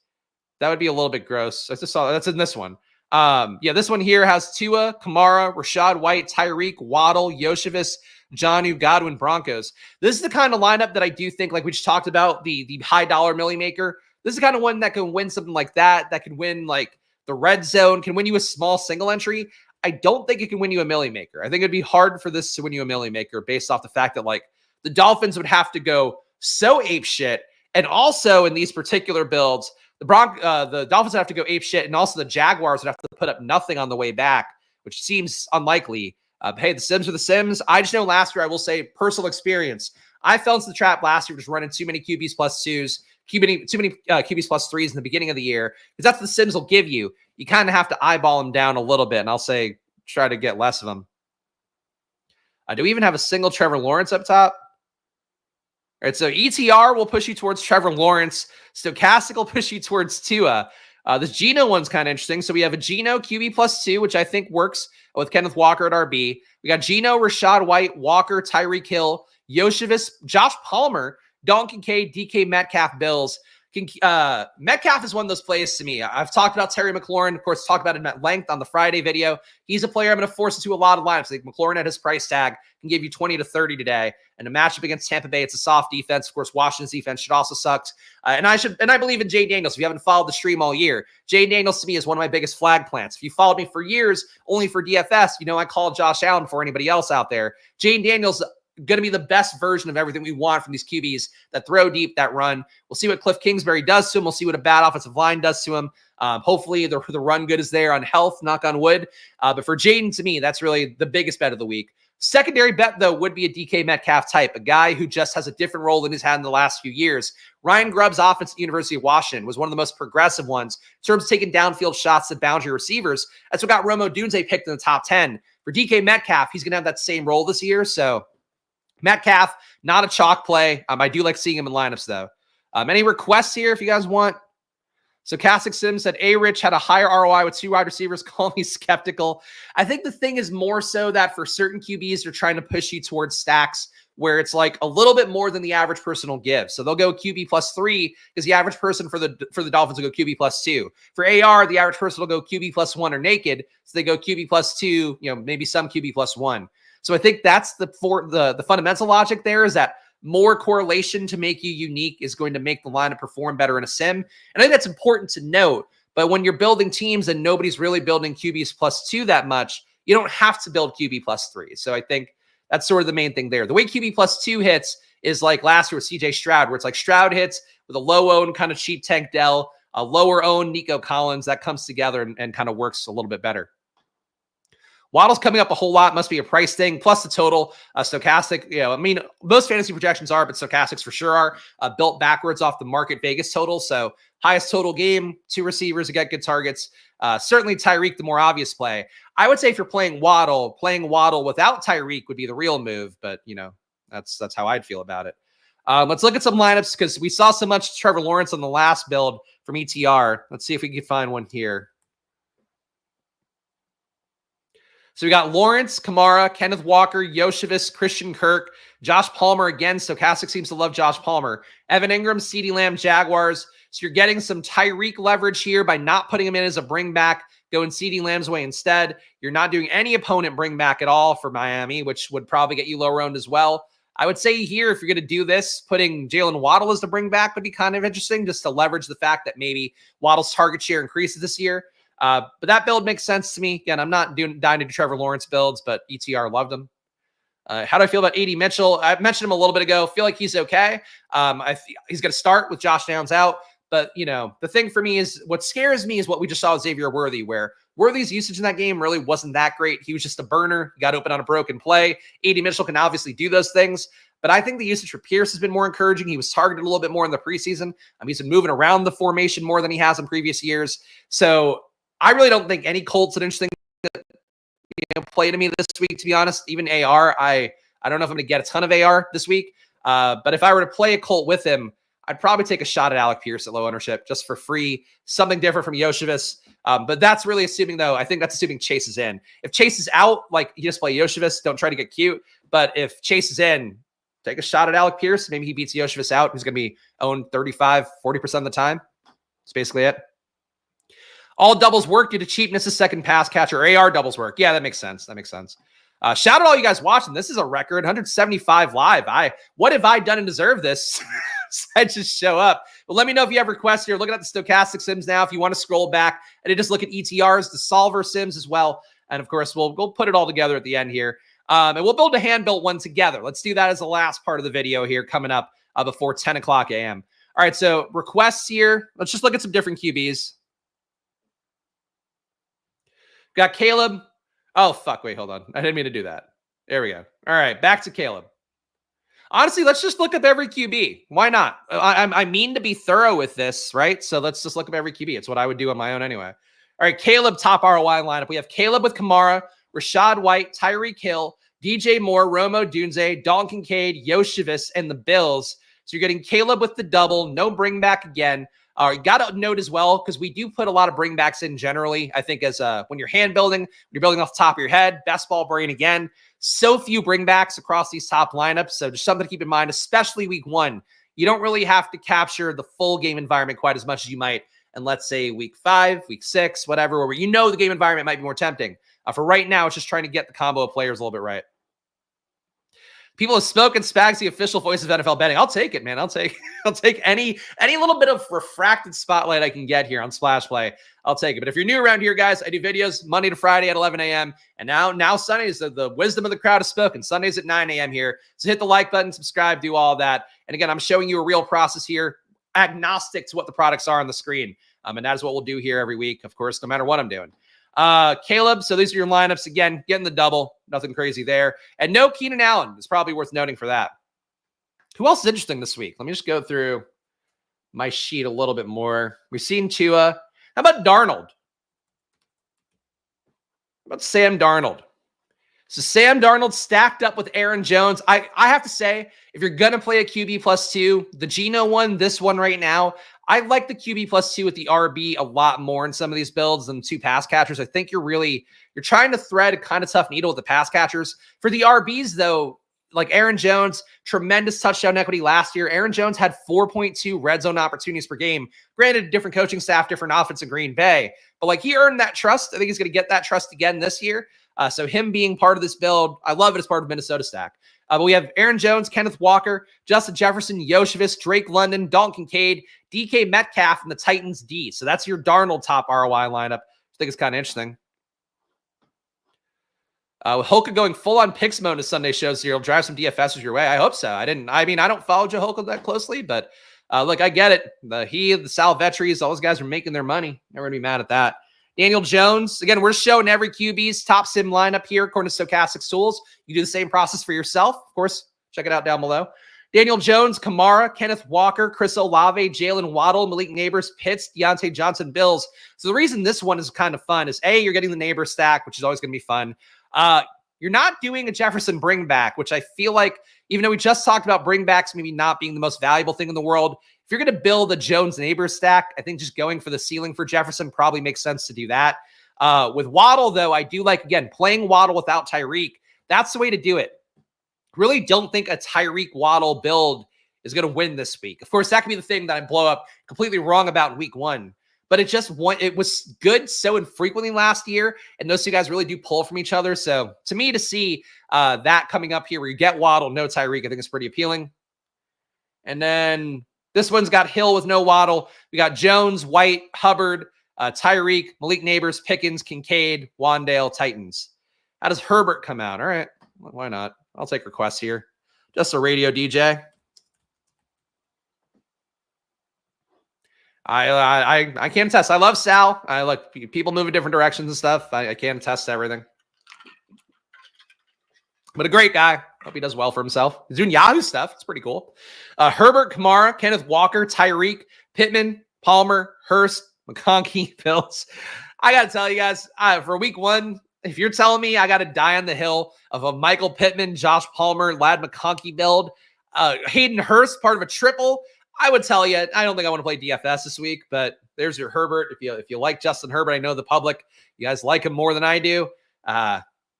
that would be a little bit gross. I just saw that's in this one. Yeah, this one here has Tua, Kamara, Rashad White, Tyreek, Waddle, Yoshivas, Jonnu, Godwin, Broncos. This is the kind of lineup that I do think, like we just talked about, the high dollar Millie Maker. This is the kind of one that can win something like that can win like the red zone, can win you a small single entry. I don't think it can win you a milli maker. I think it'd be hard for this to win you a milli maker based off the fact that like the Dolphins would have to go so ape shit. And also in these particular builds, the Dolphins would have to go ape shit. And also the Jaguars would have to put up nothing on the way back, which seems unlikely. Hey, the Sims are the Sims. I just know last year, I will say personal experience. I fell into the trap last year just running too many QBs plus twos, too many QBs plus threes in the beginning of the year, because that's what the Sims will give you. You kind of have to eyeball them down a little bit, and I'll say try to get less of them. Do we even have a single Trevor Lawrence up top? All right, so ETR will push you towards Trevor Lawrence. Stochastic will push you towards Tua. This Geno one's kind of interesting. So we have a Geno QB plus 2, which I think works with Kenneth Walker at RB. We got Geno, Rashad White, Walker, Tyreek Hill, Yoshivas, Josh Palmer, Dalton Kincaid, DK Metcalf, Bills. Metcalf is one of those plays to me. I've talked about Terry McLaurin, of course, talked about him at length on the Friday video. He's a player I'm going to force into a lot of lineups. Like McLaurin at his price tag can give you 20 to 30 today. And a matchup against Tampa Bay, it's a soft defense. Of course, Washington's defense should also suck. And I believe in Jay Daniels. If you haven't followed the stream all year, Jay Daniels to me is one of my biggest flag plants. If you followed me for years, only for DFS, you know I called Josh Allen for anybody else out there. Jay Daniels going to be the best version of everything we want from these QBs that throw deep, that run. We'll see what Cliff Kingsbury does to him. We'll see what a bad offensive line does to him. Hopefully the run good is there on health, knock on wood. But for Jaden, to me, that's really the biggest bet of the week. Secondary bet, though, would be a DK Metcalf type, a guy who just has a different role than he's had in the last few years. Ryan Grubb's offense at the University of Washington was one of the most progressive ones in terms of taking downfield shots at boundary receivers. That's what got Romo Dunze picked in the top 10. For DK Metcalf, he's going to have that same role this year, so Metcalf, not a chalk play. I do like seeing him in lineups, though. Any requests here if you guys want? So Cassick Sims said, A-Rich had a higher ROI with 2 wide receivers. Call me skeptical. I think the thing is more so that for certain QBs, they're trying to push you towards stacks where it's like a little bit more than the average person will give. So they'll go QB plus 3 because the average person for the Dolphins will go QB plus 2. For AR, the average person will go QB plus 1 or naked. So they go QB plus 2, maybe some QB plus 1. So I think that's the fundamental logic there, is that more correlation to make you unique is going to make the lineup perform better in a sim. And I think that's important to note. But when you're building teams and nobody's really building QBs plus 2 that much, you don't have to build QB plus 3. So I think that's sort of the main thing there. The way QB plus 2 hits is like last year with CJ Stroud, where it's like Stroud hits with a low owned kind of cheap tank Dell, a lower owned Nico Collins. That comes together and kind of works a little bit better. Waddle's coming up a whole lot, must be a price thing, plus the total. Stochastic, most fantasy projections are, but Stochastics for sure are built backwards off the market Vegas total. So highest total game, 2 receivers to get good targets. Certainly Tyreek, the more obvious play. I would say if you're playing Waddle without Tyreek would be the real move, but that's how I'd feel about it. Let's look at some lineups because we saw so much Trevor Lawrence on the last build from ETR. Let's see if we can find one here. So we got Lawrence, Kamara, Kenneth Walker, Yoshivas, Christian Kirk, Josh Palmer again. Stochastic seems to love Josh Palmer. Evan Ingram, CeeDee Lamb, Jaguars. So you're getting some Tyreek leverage here by not putting him in as a bring back, going CeeDee Lamb's way instead. You're not doing any opponent bring back at all for Miami, which would probably get you lower owned as well. I would say here, if you're going to do this, putting Jalen Waddle as the bring back would be kind of interesting, just to leverage the fact that maybe Waddle's target share increases this year. But that build makes sense to me. Again, I'm not dying to do Trevor Lawrence builds, but ETR loved him. How do I feel about A.D. Mitchell? I mentioned him a little bit ago. Feel like he's okay. He's going to start with Josh Downs out. But, the thing for me is what scares me is what we just saw with Xavier Worthy, where Worthy's usage in that game really wasn't that great. He was just a burner. He got open on a broken play. A.D. Mitchell can obviously do those things. But I think the usage for Pierce has been more encouraging. He was targeted a little bit more in the preseason. He's been moving around the formation more than he has in previous years. So I really don't think any Colts an interesting play to me this week, to be honest. Even AR, I don't know if I'm going to get a ton of AR this week. But if I were to play a Colt with him, I'd probably take a shot at Alec Pierce at low ownership just for free. Something different from Yoshivas. But that's really assuming, though, I think that's assuming Chase is in. If Chase is out, like you just play Yoshivas, don't try to get cute. But if Chase is in, take a shot at Alec Pierce. Maybe he beats Yoshivas out. He's going to be owned 35, 40% of the time. That's basically it. All doubles work due to cheapness. A second pass catcher. AR doubles work. Yeah, that makes sense. Shout out all you guys watching. This is a record, 175 live. What have I done to deserve this? I just show up. But let me know if you have requests here. Looking at the stochastic sims now. If you want to scroll back and just look at ETRs, the solver sims as well. And of course, we'll put it all together at the end here. And we'll build a hand-built one together. Let's do that as the last part of the video here coming up before 10 o'clock a.m. All right, so requests here. Let's just look at some different QBs. Got Caleb. Oh, fuck. Wait, hold on. I didn't mean to do that. There we go. All right, back to Caleb. Honestly, let's just look up every QB. Why not? I mean to be thorough with this, right? So let's just look up every QB. It's what I would do on my own anyway. All right, Caleb, top ROI lineup. We have Caleb with Kamara, Rashad White, Tyreek Hill, DJ Moore, Romo Dunze, Dalton Kincaid, Yoshivas, and the Bills. So you're getting Caleb with the double, no bring back again. You got to note as well, because we do put a lot of bringbacks in generally. I think as when you're hand building, you're building off the top of your head, best ball brain again. So few bringbacks across these top lineups. So just something to keep in mind, especially week one. You don't really have to capture the full game environment quite as much as you might. And let's say week 5, week 6, whatever, where you know the game environment might be more tempting. For right now, it's just trying to get the combo of players a little bit right. People have spoken. Spags, the official voice of NFL betting. I'll take it, man. I'll take any little bit of refracted spotlight I can get here on Splash Play. I'll take it. But if you're new around here, guys, I do videos Monday to Friday at 11 a.m. And now Sundays, the wisdom of the crowd has spoken. Sundays at 9 a.m. here. So hit the like button, subscribe, do all that. And again, I'm showing you a real process here, agnostic to what the products are on the screen. And that is what we'll do here every week, of course, no matter what I'm doing. Caleb, so these are your lineups. Again, getting the double. Nothing crazy there. And no Keenan Allen. It's probably worth noting for that. Who else is interesting this week? Let me just go through my sheet a little bit more. We've seen Tua. How about Darnold? How about Sam Darnold? So Sam Darnold stacked up with Aaron Jones. I have to say, if you're going to play a QB +2, the Geno one, this one right now, I like the QB +2 with the RB a lot more in some of these builds than 2 pass catchers. I think you're trying to thread a kind of tough needle with the pass catchers. For the RBs, though, like Aaron Jones, tremendous touchdown equity last year. Aaron Jones had 4.2 red zone opportunities per game. Granted, different coaching staff, different offense in Green Bay. But like he earned that trust. I think he's going to get that trust again this year. So him being part of this build, I love it as part of Minnesota stack. But we have Aaron Jones, Kenneth Walker, Justin Jefferson, Yoshivas, Drake London, Dalton Kincaid, DK Metcalf, and the Titans D. So that's your Darnold top ROI lineup. I think it's kind of interesting. Holka going full on picks mode to Sunday shows here. He'll drive some DFSs your way. I hope so. I don't follow Joe Holka that closely, but look, I get it. The Sal Vetris, all those guys are making their money. Never gonna be mad at that. Daniel Jones. Again, we're showing every QB's top sim lineup here according to Stochastics Tools. You do the same process for yourself. Of course, check it out down below. Daniel Jones, Kamara, Kenneth Walker, Chris Olave, Jalen Waddle, Malik Neighbors, Pitts, Deontay Johnson, Bills. So the reason this one is kind of fun is A, you're getting the neighbor stack, which is always going to be fun. You're not doing a Jefferson bring back, which I feel like, even though we just talked about bringbacks maybe not being the most valuable thing in the world, if you're going to build a Jones neighbor stack, I think just going for the ceiling for Jefferson probably makes sense to do that. With Waddle, though, I do like, again, playing Waddle without Tyreek. That's the way to do it. Really don't think a Tyreek Waddle build is going to win this week. Of course, that could be the thing that I blow up completely wrong about in week 1. But it was good so infrequently last year, and those two guys really do pull from each other. So to me, to see that coming up here where you get Waddle, no Tyreek, I think is pretty appealing. And then this one's got Hill with no Waddle. We got Jones, White, Hubbard, Tyreek, Malik Neighbors, Pickens, Kincaid, Wandale, Titans. How does Herbert come out? All right, why not? I'll take requests here. Just a radio DJ. I can't attest. I love Sal. I like people move in different directions and stuff. I can't attest to everything. But a great guy. Hope he does well for himself. He's doing Yahoo stuff. It's pretty cool. Herbert, Kamara, Kenneth Walker, Tyreek, Pittman, Palmer, Hurst, McConkey, Bills. I got to tell you guys, for week 1, if you're telling me I got to die on the hill of a Michael Pittman, Josh Palmer, Lad McConkey build, Hayden Hurst, part of a triple, I would tell you, I don't think I want to play DFS this week, but there's your Herbert. If you like Justin Herbert, I know the public, you guys like him more than I do.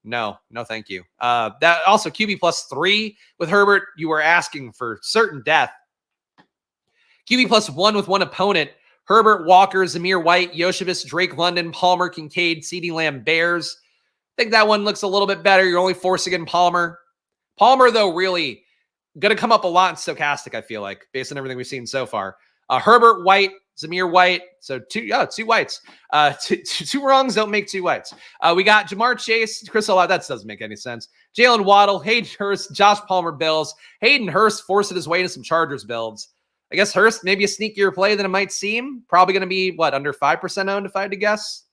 No, thank you. That also QB +3 with Herbert, you were asking for certain death. QB +1 with one opponent. Herbert, Walker, Zamir White, Yoshivas, Drake London, Palmer, Kincaid, CeeDee Lamb, Bears. I think that one looks a little bit better. You're only forcing in Palmer. Palmer, though, really, Going to come up a lot in Stochastic, I feel like, based on everything we've seen so far. Herbert White, Zamir White. So two whites. Two wrongs don't make two whites. We got Jamar Chase, Chris Olave. That doesn't make any sense. Jalen Waddle, Hayden Hurst, Josh Palmer Bills. Hayden Hurst forcing his way into some Chargers builds. I guess Hurst, maybe a sneakier play than it might seem. Probably going to be, under 5% owned, if I had to guess?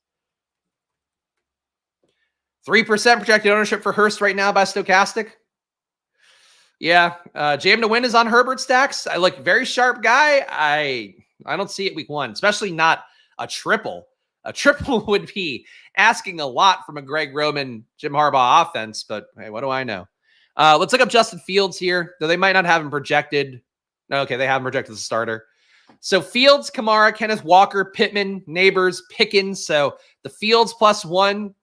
3% projected ownership for Hurst right now by Stochastic. Yeah, Jam to win is on Herbert stacks. I like very sharp guy. I don't see it week one, especially not a triple. A triple would be asking a lot from a Greg Roman, Jim Harbaugh offense, but hey, what do I know? Let's look up Justin Fields here, though they might not have him projected. No, okay, they have him projected as a starter. So Fields, Kamara, Kenneth Walker, Pittman, Neighbors, Pickens. So the Fields +1.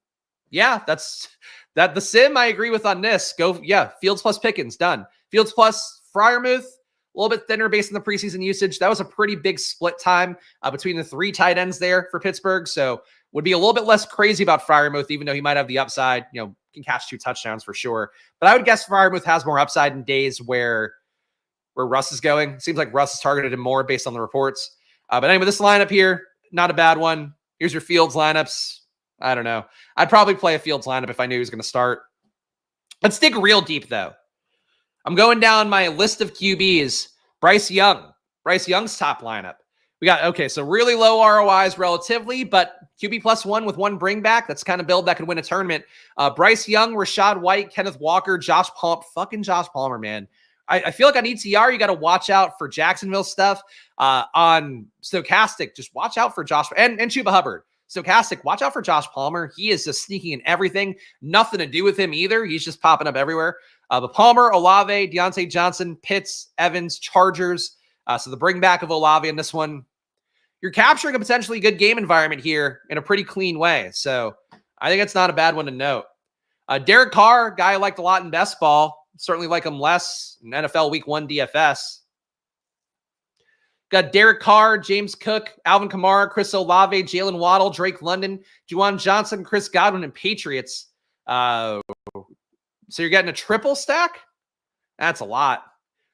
Yeah, that's the sim I agree with on this. Fields plus Pickens, done. Fields plus Freiermuth, a little bit thinner based on the preseason usage. That was a pretty big split time between the three tight ends there for Pittsburgh. So would be a little bit less crazy about Freiermuth, even though he might have the upside, can catch 2 touchdowns for sure. But I would guess Freiermuth has more upside in days where Russ is going. Seems like Russ has targeted him more based on the reports. But anyway, this lineup here, not a bad one. Here's your Fields lineups. I don't know. I'd probably play a Fields lineup if I knew he was going to start. Let's dig real deep, though. I'm going down my list of QBs. Bryce Young's top lineup. We got, so really low ROIs relatively, but QB +1 with 1 bring back. That's kind of build that could win a tournament. Bryce Young, Rashad White, Kenneth Walker, Josh Palmer. Fucking Josh Palmer, man. I feel like on ETR, you got to watch out for Jacksonville stuff. On Stochastic, just watch out for Josh and Chuba Hubbard. Stochastic, watch out for Josh Palmer. He is just sneaking in everything. Nothing to do with him either. He's just popping up everywhere. But Palmer, Olave, Deontay Johnson, Pitts, Evans, Chargers. So the bring back of Olave in this one. You're capturing a potentially good game environment here in a pretty clean way. So I think it's not a bad one to note. Derek Carr, guy I liked a lot in best ball. Certainly like him less in NFL Week 1 DFS. Got Derek Carr, James Cook, Alvin Kamara, Chris Olave, Jalen Waddle, Drake London, Juwan Johnson, Chris Godwin, and Patriots. So you're getting a triple stack? That's a lot.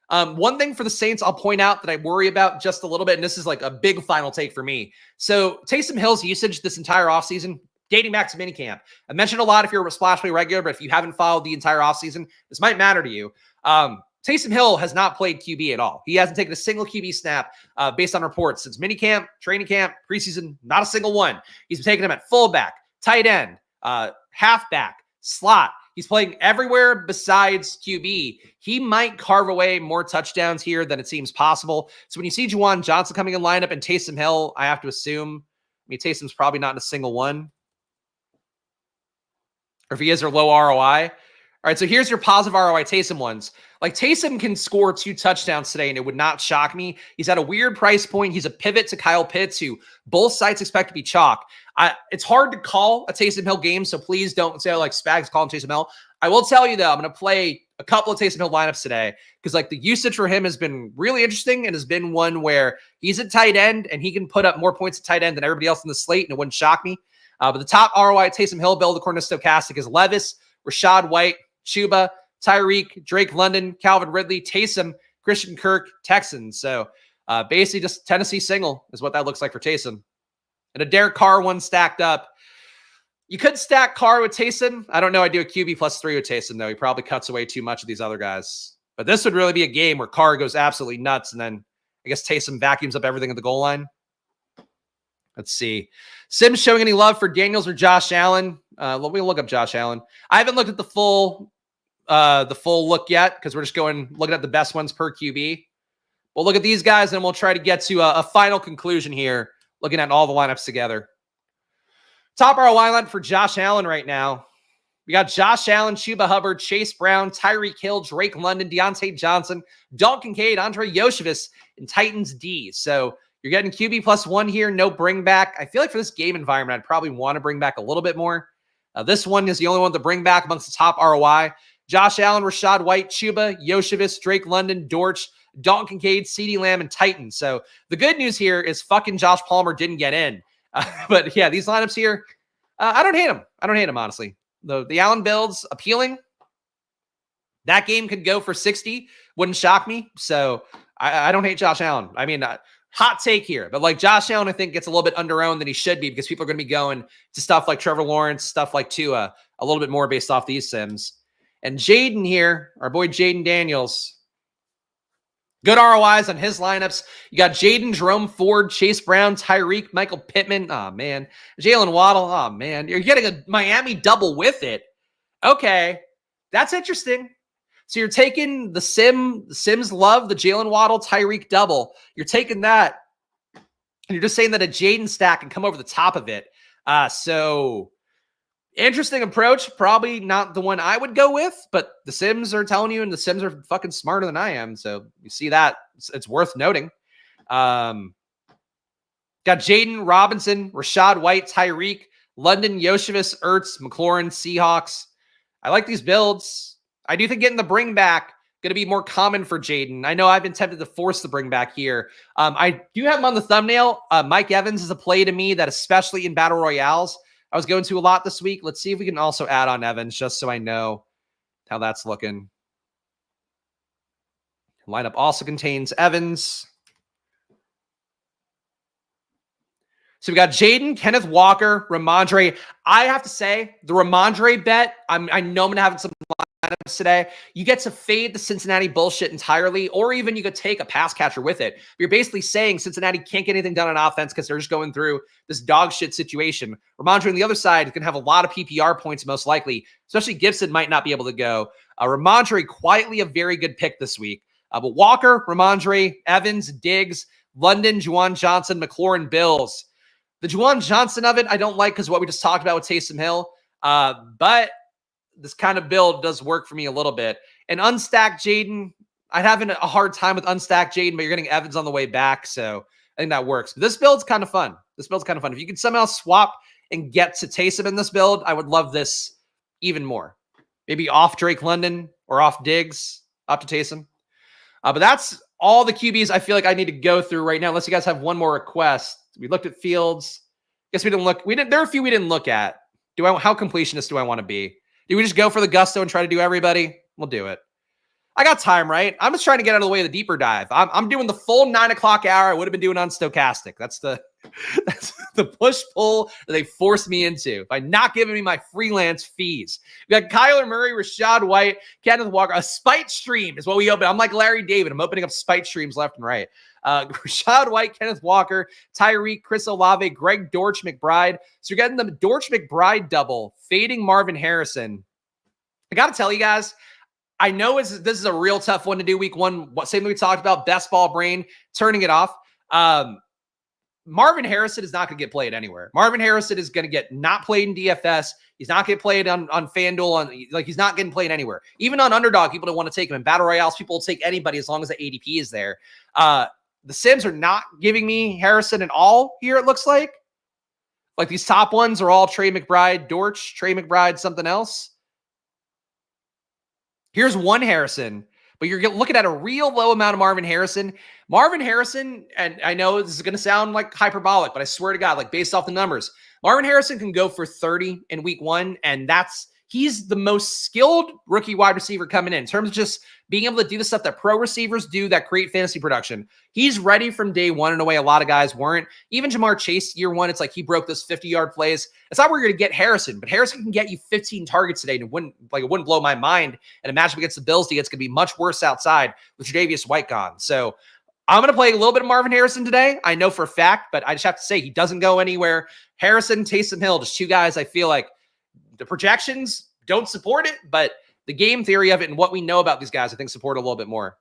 One thing for the Saints I'll point out that I worry about just a little bit, and this is like a big final take for me. So Taysom Hill's usage this entire offseason, dating back to minicamp. I mentioned a lot if you're a Splash Play regular, but if you haven't followed the entire offseason, this might matter to you. Taysom Hill has not played QB at all. He hasn't taken a single QB snap based on reports since minicamp, training camp, preseason, not a single one. He's been taking him at fullback, tight end, halfback, slot. He's playing everywhere besides QB. He might carve away more touchdowns here than it seems possible. So when you see Juwan Johnson coming in lineup and Taysom Hill, I have to assume, Taysom's probably not in a single one. Or if he is, they're low ROI. All right, so here's your positive ROI Taysom ones. Like Taysom can score 2 touchdowns today, and it would not shock me. He's at a weird price point. He's a pivot to Kyle Pitts, who both sites expect to be chalk. It's hard to call a Taysom Hill game, so please don't say like Spags calling Taysom Hill. I will tell you, though, I'm going to play a couple of Taysom Hill lineups today because like the usage for him has been really interesting and has been one where he's at tight end, and he can put up more points at tight end than everybody else in the slate, and it wouldn't shock me. But the top ROI Taysom Hill build, according to Stochastic, is Levis, Rashad White, Chuba, Tyreek, Drake London, Calvin Ridley, Taysom, Christian Kirk, Texans. So basically just Tennessee single is what that looks like for Taysom. And a Derek Carr one stacked up. You could stack Carr with Taysom. I don't know. I do a QB +3 with Taysom, though. He probably cuts away too much of these other guys. But this would really be a game where Carr goes absolutely nuts, and then I guess Taysom vacuums up everything at the goal line. Let's see. Sim's showing any love for Daniels or Josh Allen? Let me look up Josh Allen. I haven't looked at the full look yet because we're just looking at the best ones per QB. We'll look at these guys and we'll try to get to a final conclusion here, looking at all the lineups together. Top ROI line for Josh Allen right now. We got Josh Allen, Chuba Hubbard, Chase Brown, Tyreek Hill, Drake London, Deontay Johnson, Dalton Kincaid, Andre Yoshevich, and Titans D. So you're getting QB +1 here, no bring back. I feel like for this game environment, I'd probably want to bring back a little bit more. This one is the only one to bring back amongst the top ROI. Josh Allen, Rashad White, Chuba, Yoshevich, Drake London, Dortch, Dalton Kincaid, CeeDee Lamb, and Titans. So the good news here is fucking Josh Palmer didn't get in. But yeah, these lineups here, I don't hate them. I don't hate them, honestly. The Allen builds, appealing. That game could go for 60. Wouldn't shock me. So I don't hate Josh Allen. I mean, hot take here, but like Josh Allen, I think gets a little bit under-owned than he should be because people are going to be going to stuff like Trevor Lawrence, stuff like Tua, a little bit more based off these sims. And Jaden here, our boy Jaden Daniels, good ROIs on his lineups. You got Jaden, Jerome Ford, Chase Brown, Tyreek, Michael Pittman. Oh, man. Jalen Waddle. Oh, man. You're getting a Miami double with it. Okay. That's interesting. So you're taking the Sims love the Jalen Waddle, Tyreek double. You're taking that, and you're just saying that a Jaden stack can come over the top of it. So interesting approach. Probably not the one I would go with, but the Sims are telling you, and the Sims are fucking smarter than I am. So you see that. It's worth noting. Got Jaden Robinson, Rashad White, Tyreek, London, Yoshivas, Ertz, McLaurin, Seahawks. I like these builds. I do think getting the bring back going to be more common for Jaden. I know I've been tempted to force the bring back here. I do have him on the thumbnail. Mike Evans is a play to me that, especially in battle royales, I was going to a lot this week. Let's see if we can also add on Evans just so I know how that's looking. Lineup also contains Evans. So we got Jaden, Kenneth Walker, Ramondre. I have to say, the Ramondre bet, I know I'm going to have some lineups today. You get to fade the Cincinnati bullshit entirely, or even you could take a pass catcher with it. But you're basically saying Cincinnati can't get anything done on offense because they're just going through this dog shit situation. Ramondre on the other side is going to have a lot of PPR points most likely, especially Gibson might not be able to go. Ramondre, quietly a very good pick this week. But Walker, Ramondre, Evans, Diggs, London, Juwan Johnson, McLaurin, Bills. The Juwan Johnson of it, I don't like because what we just talked about with Taysom Hill. But this kind of build does work for me a little bit. And unstacked Jaden, I'd have a hard time with unstacked Jaden, but you're getting Evans on the way back. So I think that works. But this build's kind of fun. If you could somehow swap and get to Taysom in this build, I would love this even more. Maybe off Drake London or off Diggs, up to Taysom. But that's all the QBs I feel like I need to go through right now, unless you guys have one more request. We looked at Fields. Guess we didn't look. There are a few we didn't look at. How completionist do I want to be? Do we just go for the gusto and try to do everybody? We'll do it. I got time, right? I'm just trying to get out of the way of the deeper dive. I'm doing the full 9 o'clock hour. I would have been doing on Stochastic. That's the push-pull that they forced me into by not giving me my freelance fees. We got Kyler Murray, Rashad White, Kenneth Walker. A spite stream is what we open. I'm like Larry David. I'm opening up spite streams left and right. Rashad White, Kenneth Walker, Tyreek, Chris Olave, Greg Dortch, McBride. So you're getting the Dortch McBride double, fading Marvin Harrison. I got to tell you guys, I know this is a real tough one to do week one. Same thing we talked about, best ball brain, turning it off. Marvin Harrison is not going to get played anywhere. Marvin Harrison is going to get not played in DFS. He's not getting played on FanDuel. He's not getting played anywhere. Even on Underdog, people don't want to take him. In Battle Royales, people will take anybody as long as the ADP is there. The Sims are not giving me Harrison at all here, it looks like. Like these top ones are all Trey McBride, Dortch, Trey McBride, something else. Here's one Harrison, but you're looking at a real low amount of Marvin Harrison. Marvin Harrison, and I know this is going to sound like hyperbolic, but I swear to God, like based off the numbers, Marvin Harrison can go for 30 in week one, and he's the most skilled rookie wide receiver coming in terms of just being able to do the stuff that pro receivers do that create fantasy production. He's ready from day one in a way a lot of guys weren't. Even Jamar Chase, year one, it's like he broke those 50-yard plays. It's not where you're going to get Harrison, but Harrison can get you 15 targets today, and it wouldn't blow my mind. And a matchup against the Bills, it's going to be much worse outside with Tre'Davious White gone. So I'm going to play a little bit of Marvin Harrison today. I know for a fact, but I just have to say he doesn't go anywhere. Harrison, Taysom Hill, just two guys I feel like the projections don't support it, but the game theory of it and what we know about these guys, I think, support a little bit more.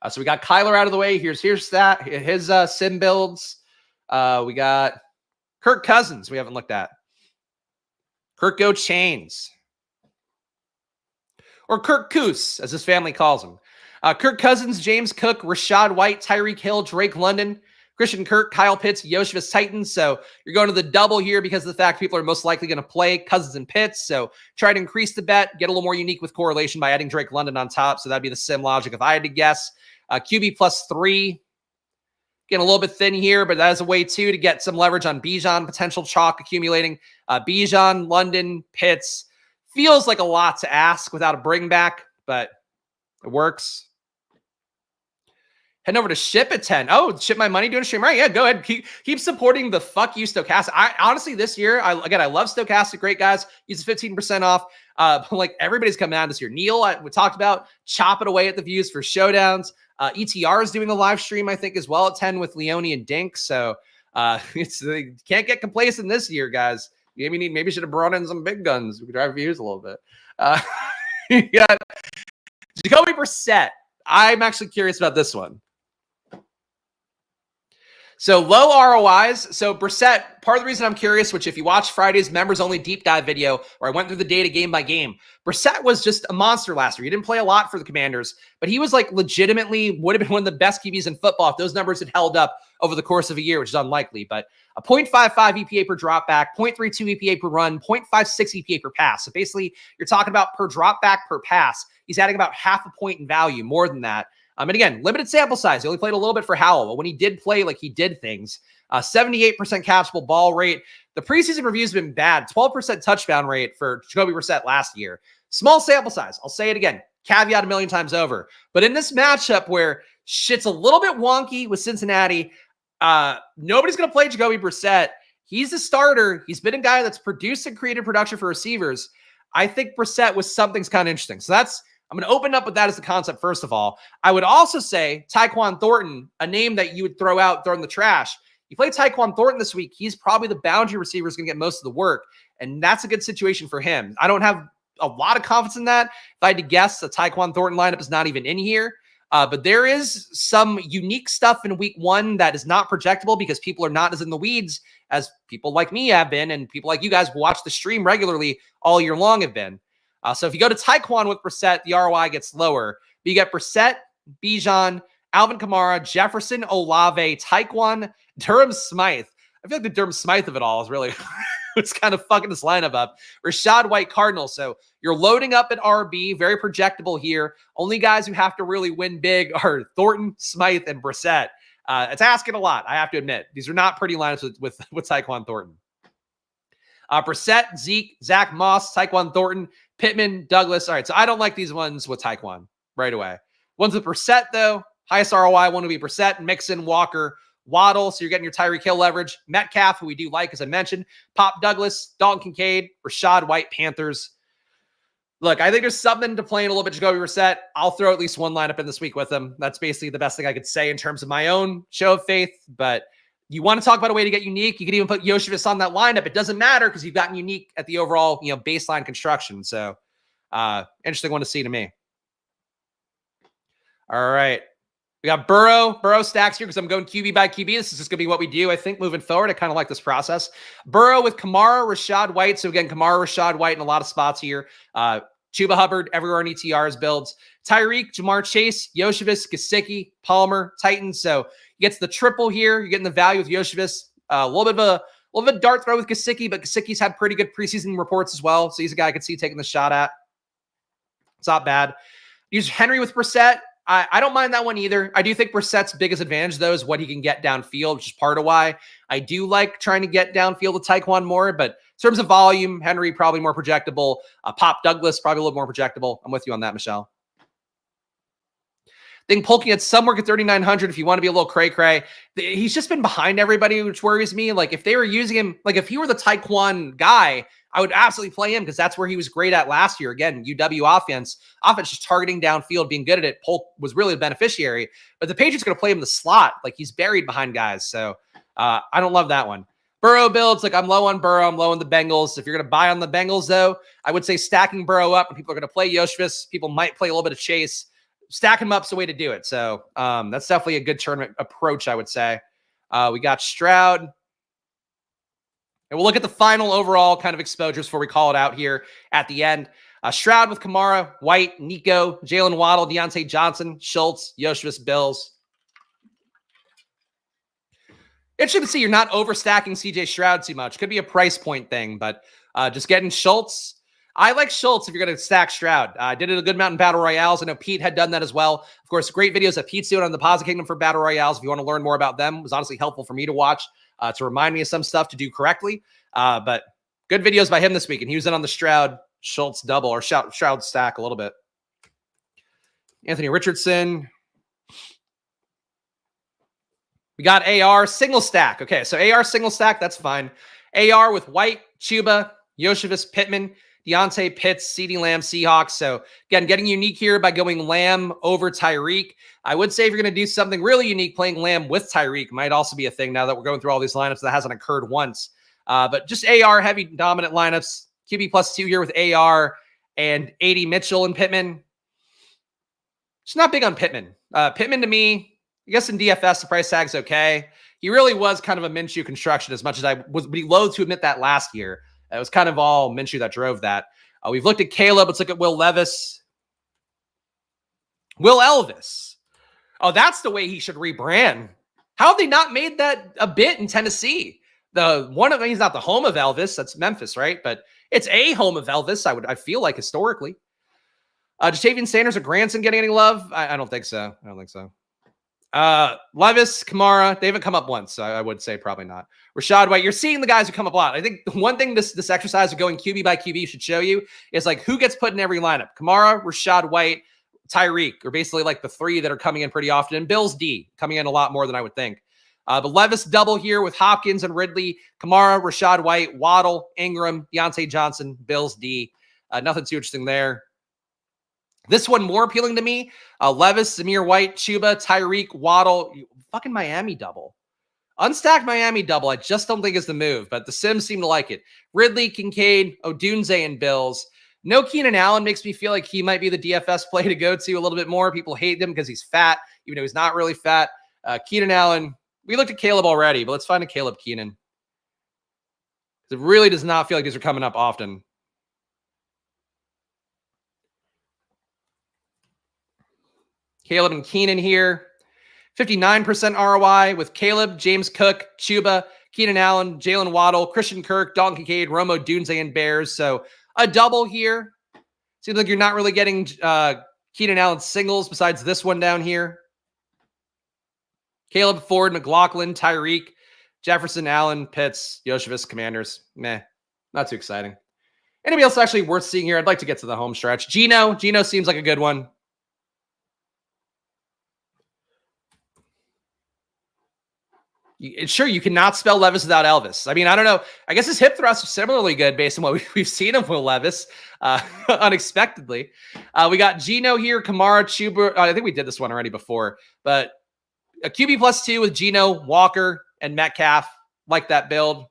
So we got Kyler out of the way. Here's that. His sim builds. We got Kirk Cousins we haven't looked at. Kirk Go Chains. Or Kirk Coos, as his family calls him. Kirk Cousins, James Cook, Rashad White, Tyreek Hill, Drake London, Christian Kirk, Kyle Pitts, Yoshivas Titans. So you're going to the double here because of the fact people are most likely going to play Cousins and Pitts. So try to increase the bet, get a little more unique with correlation by adding Drake London on top. So that'd be the sim logic if I had to guess. QB +3. Getting a little bit thin here, but that is a way too to get some leverage on Bijan, potential chalk accumulating. Bijan, London, Pitts, Feels like a lot to ask without a bring back, but it works. Heading over to Ship at 10. Oh, Ship My Money doing a stream, right? Yeah, go ahead. Keep supporting the fuck you Stochastic. I honestly, this year, I love Stochastic. Great guys. Use 15% off. Like everybody's coming out this year. Neil, we talked about chopping away at the views for showdowns. ETR is doing a live stream, I think, as well at 10 with Leone and Dink. So you can't get complacent this year, guys. Maybe should have brought in some big guns. We could drive views a little bit. You got Jacoby Brissett. I'm actually curious about this one. So low ROIs. So Brissett, part of the reason I'm curious, which if you watch Friday's members only deep dive video where I went through the data game by game, Brissett was just a monster last year. He didn't play a lot for the Commanders, but he was like legitimately would have been one of the best QBs in football if those numbers had held up over the course of a year, which is unlikely. But a 0.55 EPA per drop back, 0.32 EPA per run, 0.56 EPA per pass. So basically you're talking about per drop back per pass. He's adding about half a point in value, more than that. And again, limited sample size. He only played a little bit for Howell, but when he did play, like he did things. 78% catchable ball rate. The preseason reviews have been bad. 12% touchdown rate for Jacoby Brissett last year. Small sample size. I'll say it again. Caveat a million times over. But in this matchup where shit's a little bit wonky with Cincinnati, nobody's going to play Jacoby Brissett. He's a starter. He's been a guy that's produced and created production for receivers. I think Brissett was something's kind of interesting. So I'm going to open up with that as the concept, first of all. I would also say Tyquan Thornton, a name that you would throw in the trash. You play Tyquan Thornton this week, he's probably the boundary receiver who's going to get most of the work, and that's a good situation for him. I don't have a lot of confidence in that. If I had to guess, the Tyquan Thornton lineup is not even in here. But there is some unique stuff in week one that is not projectable because people are not as in the weeds as people like me have been, and people like you guys who watch the stream regularly all year long have been. So if you go to Tyquan with Brissett, the ROI gets lower. But you get Brissett, Bijan, Alvin Kamara, Jefferson, Olave, Tyquan, Durham Smythe. I feel like the Durham Smythe of it all is really it's kind of fucking this lineup up. Rashad White Cardinals. So you're loading up at RB, very projectable here. Only guys who have to really win big are Thornton, Smythe, and Brissett. It's asking a lot, I have to admit. These are not pretty lineups with Tyquan Thornton. Brissett, Zeke, Zach Moss, Tyquan Thornton, Pittman, Douglas. All right, so I don't like these ones with Tyquan right away. Ones with Brissett, though, highest ROI one would be Brissett, Mixon, Walker, Waddle. So you're getting your Tyreek Hill leverage. Metcalf, who we do like, as I mentioned. Pop Douglas, Dalton Kincaid, Rashad White, Panthers. Look, I think there's something to playing a little bit Jacoby Brissett. I'll throw at least one lineup in this week with him. That's basically the best thing I could say in terms of my own show of faith. But you want to talk about a way to get unique, you could even put Yoshivas on that lineup. It doesn't matter because you've gotten unique at the overall, baseline construction. So interesting one to see to me. All right. We got Burrow stacks here because I'm going QB by QB. This is just going to be what we do, I think, moving forward. I kind of like this process. Burrow with Kamara, Rashad White. So again, Kamara, Rashad White in a lot of spots here. Chuba Hubbard, everywhere in ETR's builds. Tyreek, Jamar Chase, Yoshivas, Gesicki, Palmer, Titans. So he gets the triple here. You're getting the value with Yoshivas. A little bit of a dart throw with Gesicki, but Gesicki's had pretty good preseason reports as well. So he's a guy I could see taking the shot at. It's not bad. Use Henry with Brissett. I don't mind that one either. I do think Brissett's biggest advantage, though, is what he can get downfield, which is part of why I do like trying to get downfield with Tyquan more. But in terms of volume, Henry probably more projectable. Pop Douglas probably a little more projectable. I'm with you on that, Michelle. I think Polking at somewhere at 3,900 if you want to be a little cray-cray. He's just been behind everybody, which worries me. Like, if they were using him, like, if he were the Tyquan guy, I would absolutely play him because that's where he was great at last year. Again, UW offense just targeting downfield, being good at it. Polk was really the beneficiary, but the Patriots going to play him in the slot. Like, he's buried behind guys. So I don't love that one. Burrow builds, like, I'm low on Burrow. I'm low on the Bengals. If you're going to buy on the Bengals, though, I would say stacking Burrow up. When people are going to play Yoshvis, people might play a little bit of Chase. Stacking him up's the way to do it. So that's definitely a good tournament approach, I would say. We got Stroud. And we'll look at the final overall kind of exposures before we call it out here at the end. Stroud with Kamara, White, Nico, Jalen Waddle, Deontay Johnson, Schultz, Yoshvis, Bills. Interesting to see you're not overstacking CJ Stroud too much. Could be a price point thing, but just getting Schultz. I like Schultz if you're going to stack Stroud. I did it a good amount in Battle Royales. I know Pete had done that as well. Of course, great videos that Pete's doing on the Deposit Kingdom for Battle Royales. If you want to learn more about them, it was honestly helpful for me to watch to remind me of some stuff to do correctly. But good videos by him this week, and he was in on the Stroud Schultz double or Shroud stack a little bit. Anthony Richardson. We got AR single stack. Okay, so AR single stack, that's fine. AR with White, Chuba, Yoshivas, Pittman, Deontay, Pitts, CeeDee Lamb, Seahawks. So again, getting unique here by going Lamb over Tyreek. I would say if you're going to do something really unique, playing Lamb with Tyreek might also be a thing now that we're going through all these lineups that hasn't occurred once. But just AR heavy dominant lineups. QB +2 here with AR and 80 Mitchell and Pittman. Just not big on Pittman. Pittman to me, I guess in DFS, the price tag's okay. He really was kind of a Minshew construction as much as I would be loath to admit that last year. It was kind of all Minshew that drove that. We've looked at Caleb. Let's look at Will Levis. Will Elvis. Oh, that's the way he should rebrand. How have they not made that a bit in Tennessee? He's not the home of Elvis. That's Memphis, right? But it's a home of Elvis. I feel like historically. Jatavian Sanders or Granson getting any love? I don't think so. Levis, Kamara, they haven't come up once. So I would say probably not. Rashad White, you're seeing the guys who come up a lot. I think the one thing this exercise of going QB by QB should show you is like who gets put in every lineup. Kamara, Rashad White, Tyreek are basically like the three that are coming in pretty often. And Bills D coming in a lot more than I would think. The Levis double here with Hopkins and Ridley, Kamara, Rashad White, Waddle, Ingram, Deontay Johnson, Bills D. Nothing too interesting there. This one more appealing to me. Levis, Zamir White, Chuba, Tyreek, Waddle, fucking Miami double. Unstacked Miami double. I just don't think is the move, but the Sims seem to like it. Ridley, Kincaid, Odunze, and Bills. No Keenan Allen makes me feel like he might be the DFS play to go to a little bit more. People hate him because he's fat, even though he's not really fat. Keenan Allen, we looked at Caleb already, but let's find a Caleb Keenan. It really does not feel like these are coming up often. Caleb and Keenan here. 59% ROI with Caleb, James Cook, Chuba, Keenan Allen, Jalen Waddle, Christian Kirk, Dalton Kincaid, Romo Dunze, and Bears. So a double here. Seems like you're not really getting Keenan Allen singles besides this one down here. Caleb, Ford, McLaughlin, Tyreek, Jefferson, Allen, Pitts, Yoshivas, Commanders. Meh. Not too exciting. Anybody else actually worth seeing here? I'd like to get to the home stretch. Gino seems like a good one. Sure, you cannot spell Levis without Elvis. I mean, I don't know. I guess his hip thrusts are similarly good based on what we've seen of Will Levis unexpectedly. We got Gino here, Kamara, Chuba. I think we did this one already before, but a QB +2 with Gino, Walker, and Metcalf. Like that build.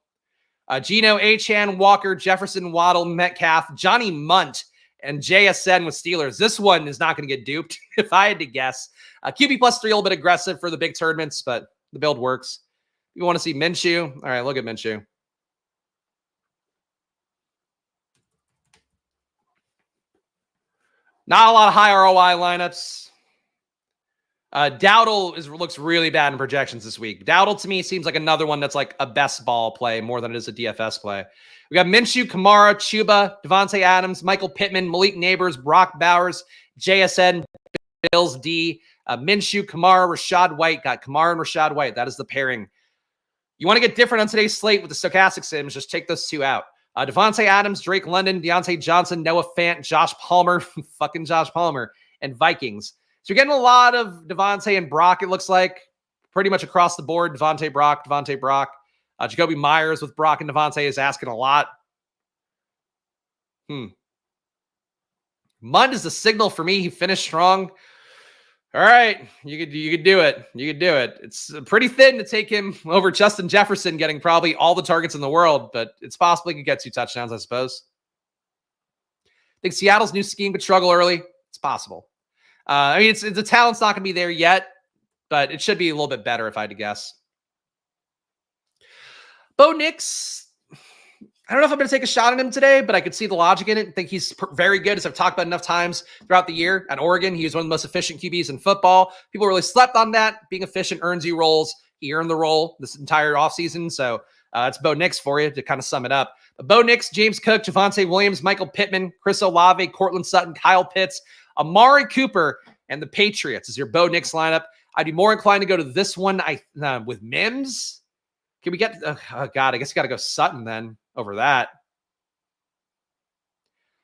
Gino, Achane, Walker, Jefferson, Waddle, Metcalf, Johnny Munt, and JSN with Steelers. This one is not going to get duped if I had to guess. QB +3, a little bit aggressive for the big tournaments, but the build works. You want to see Minshew? All right, look at Minshew. Not a lot of high ROI lineups. Dowdle looks really bad in projections this week. Dowdle to me seems like another one that's like a best ball play more than it is a DFS play. We got Minshew, Kamara, Chuba, Devontae Adams, Michael Pittman, Malik Neighbors, Brock Bowers, JSN, Bills D, Minshew, Kamara, Rashad White. Got Kamara and Rashad White. That is the pairing. You want to get different on today's slate with the stochastic sims, just take those two out. Devontae Adams, Drake London, Deontay Johnson, Noah Fant, Josh Palmer, fucking Josh Palmer, and Vikings. So you're getting a lot of Devontae and Brock, it looks like. Pretty much across the board, Devontae, Brock. Jacoby Myers with Brock and Devontae is asking a lot. Mund is the signal for me. He finished strong. All right, you could do it. It's pretty thin to take him over Justin Jefferson getting probably all the targets in the world, but it's possible he could get 2 touchdowns, I suppose. I think Seattle's new scheme could struggle early. It's possible. I mean, the talent's not going to be there yet, but it should be a little bit better if I had to guess. Bo Nix, I don't know if I'm going to take a shot at him today, but I could see the logic in it. I think he's very good, as I've talked about enough times throughout the year. At Oregon, he was one of the most efficient QBs in football. People really slept on that. Being efficient earns you roles. He earned the role this entire offseason. So it's Bo Nix for you to kind of sum it up. But Bo Nix, James Cook, Javonte Williams, Michael Pittman, Chris Olave, Cortland Sutton, Kyle Pitts, Amari Cooper, and the Patriots is your Bo Nix lineup. I'd be more inclined to go to this one with Mims. Can we get, oh God, I guess you got to go Sutton then over that.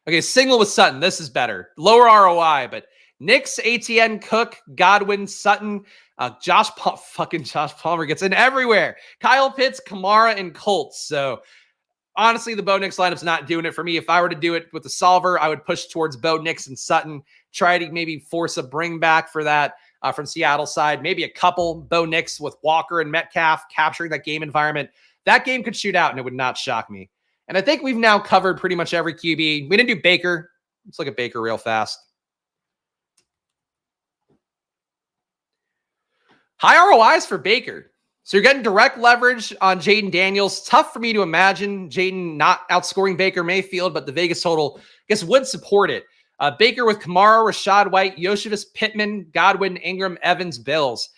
Okay, single with Sutton. This is better. Lower ROI, but Knicks, ATN, Cook, Godwin, Sutton, Josh Palmer gets in everywhere. Kyle Pitts, Kamara, and Colts. So honestly, the Bo Nix lineup's not doing it for me. If I were to do it with the solver, I would push towards Bo Nix and Sutton. Try to maybe force a bring back for that from Seattle side. Maybe a couple Bo Nix with Walker and Metcalf capturing that game environment. That game could shoot out, and it would not shock me. And I think we've now covered pretty much every QB. We didn't do Baker. Let's look at Baker real fast. High ROIs for Baker. So you're getting direct leverage on Jaden Daniels. Tough for me to imagine Jaden not outscoring Baker Mayfield, but the Vegas total, I guess, would support it. Baker with Kamara, Rashad White, Yoshivas, Pittman, Godwin, Ingram, Evans, Bills.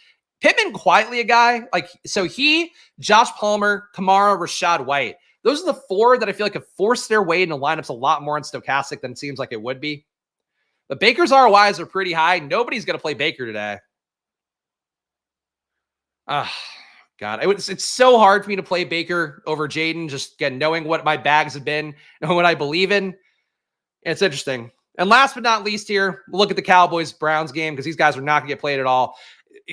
Pittman quietly a guy. So he, Josh Palmer, Kamara, Rashad White. Those are the four that I feel like have forced their way into lineups a lot more in Stochastic than it seems like it would be. But Baker's ROIs are pretty high. Nobody's going to play Baker today. God, it's so hard for me to play Baker over Jaden, just again, knowing what my bags have been, knowing what I believe in. It's interesting. And last but not least here, look at the Cowboys-Browns game because these guys are not going to get played at all.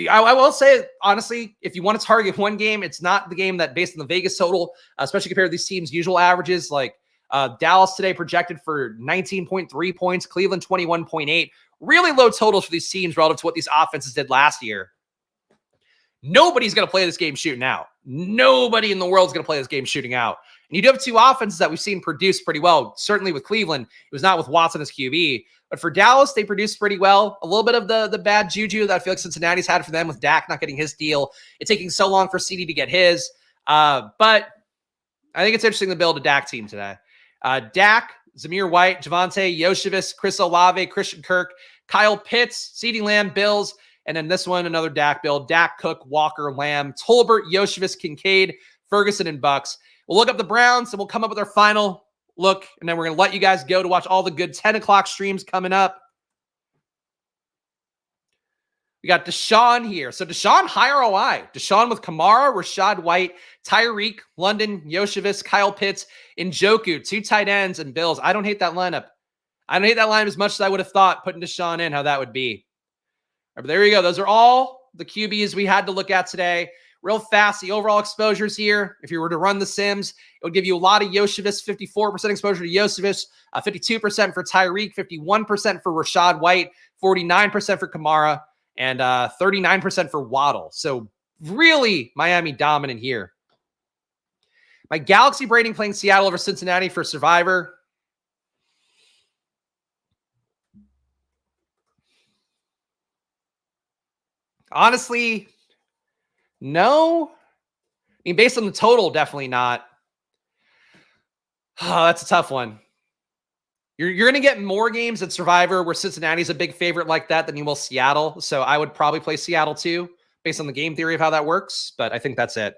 I will say, honestly, if you want to target one game, it's not the game that, based on the Vegas total, especially compared to these teams' usual averages, like Dallas today projected for 19.3 points, Cleveland 21.8. Really low totals for these teams relative to what these offenses did last year. Nobody's going to play this game shooting out. Nobody in the world is going to play this game shooting out. And you do have two offenses that we've seen produce pretty well. Certainly with Cleveland, it was not with Watson as QB. But for Dallas, they produced pretty well. A little bit of the bad juju that I feel like Cincinnati's had for them with Dak not getting his deal. It's taking so long for CD to get his. But I think it's interesting to build a Dak team today. Dak, Zamir White, Javonte, Yoshivas, Chris Olave, Christian Kirk, Kyle Pitts, CeeDee Lamb, Bills. And then this one, another Dak build. Dak, Cook, Walker, Lamb, Tolbert, Yoshivas, Kincaid, Ferguson, and Bucks. We'll look up the Browns, and we'll come up with our final look, and then we're going to let you guys go to watch all the good 10 o'clock streams coming up. We got Deshaun here. So Deshaun, high ROI. Deshaun with Kamara, Rashad White, Tyreek, London, Yoshivas, Kyle Pitts, Njoku, two tight ends, and Bills. I don't hate that lineup. I don't hate that lineup as much as I would have thought putting Deshaun in, how that would be. But there you go. Those are all the QBs we had to look at today. Real fast, the overall exposures here. If you were to run the Sims, it would give you a lot of Yoshivas, 54% exposure to Yoshivas, 52% for Tyreek, 51% for Rashad White, 49% for Kamara, and 39% for Waddle. So really Miami dominant here. My Galaxy braiding playing Seattle over Cincinnati for Survivor. Honestly, no. I mean, based on the total, definitely not. Oh, that's a tough one. You're going to get more games at Survivor where Cincinnati's a big favorite like that than you will Seattle. So I would probably play Seattle too, based on the game theory of how that works. But I think that's it.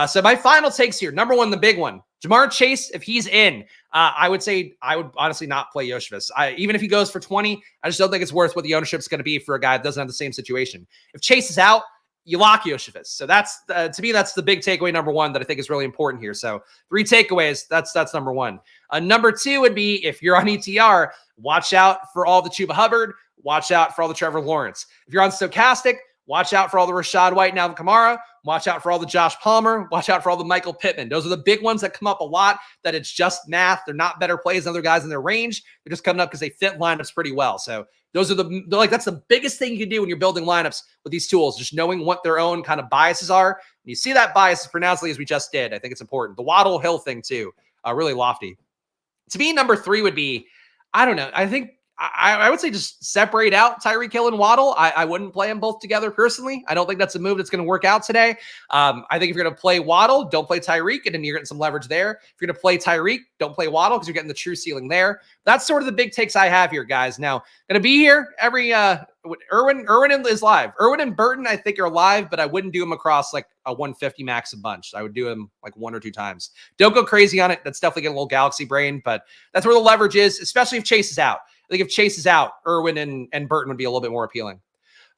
So my final takes here. Number one, the big one. Jamar Chase, if he's in, I would say I would honestly not play Yoshivas. Even if he goes for 20, I just don't think it's worth what the ownership's going to be for a guy that doesn't have the same situation. If Chase is out, you lock Yoshivas. So that's, to me, that's the big takeaway number one that I think is really important here. So 3 takeaways, that's number one. Number 2 would be, if you're on ETR, watch out for all the Chuba Hubbard, watch out for all the Trevor Lawrence. If you're on Stochastic, watch out for all the Rashad White and Alvin Kamara. Watch out for all the Josh Palmer. Watch out for all the Michael Pittman. Those are the big ones that come up a lot, that it's just math. They're not better plays than other guys in their range. They're just coming up because they fit lineups pretty well. So those are that's the biggest thing you can do when you're building lineups with these tools, just knowing what their own kind of biases are. When you see that bias as pronouncedly as we just did, I think it's important. The Waddle Hill thing too, really lofty. To me, number 3 would be, I don't know. I think I would say just separate out Tyreek Hill and Waddle. I wouldn't play them both together personally. I don't think that's a move that's going to work out today. I think if you're going to play Waddle, don't play Tyreek, and then you're getting some leverage there. If you're going to play Tyreek, don't play Waddle because you're getting the true ceiling there. That's sort of the big takes I have here, guys. Now, going to be here every Irwin is live. Irwin and Burton, I think, are live, but I wouldn't do them across like a 150 max a bunch. I would do them like 1 or 2 times. Don't go crazy on it. That's definitely getting a little galaxy brain, but that's where the leverage is, especially if Chase is out. I think if Chase is out, Irwin and Burton would be a little bit more appealing.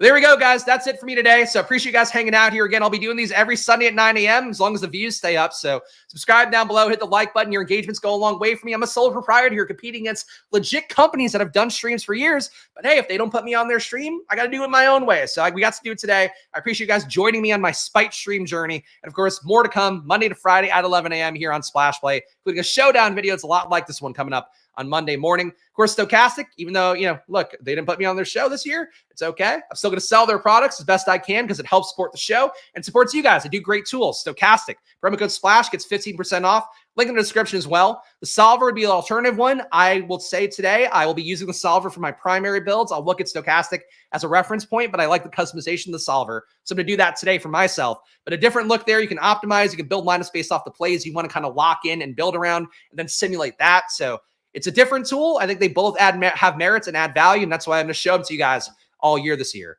There we go, guys. That's it for me today. So appreciate you guys hanging out here. Again, I'll be doing these every Sunday at 9 a.m. as long as the views stay up. So subscribe down below, hit the like button. Your engagements go a long way for me. I'm a sole proprietor here competing against legit companies that have done streams for years. But hey, if they don't put me on their stream, I got to do it my own way. So we got to do it today. I appreciate you guys joining me on my spite stream journey. And of course, more to come Monday to Friday at 11 a.m. here on Splash Play, including a showdown video. It's a lot like this one coming up on Monday morning. Of course, Stochastic, even though, look, they didn't put me on their show this year, it's okay. I'm still going to sell their products as best I can because it helps support the show and supports you guys. They do great tools. Stochastic, promo code SPLASH gets 15% off. Link in the description as well. The solver would be an alternative one. I will say today, I will be using the solver for my primary builds. I'll look at Stochastic as a reference point, but I like the customization of the solver. So I'm going to do that today for myself. But a different look there. You can optimize. You can build lineups based off the plays you want to kind of lock in and build around and then simulate that. So it's a different tool. I think they both have merits and add value, and that's why I'm going to show them to you guys all year this year.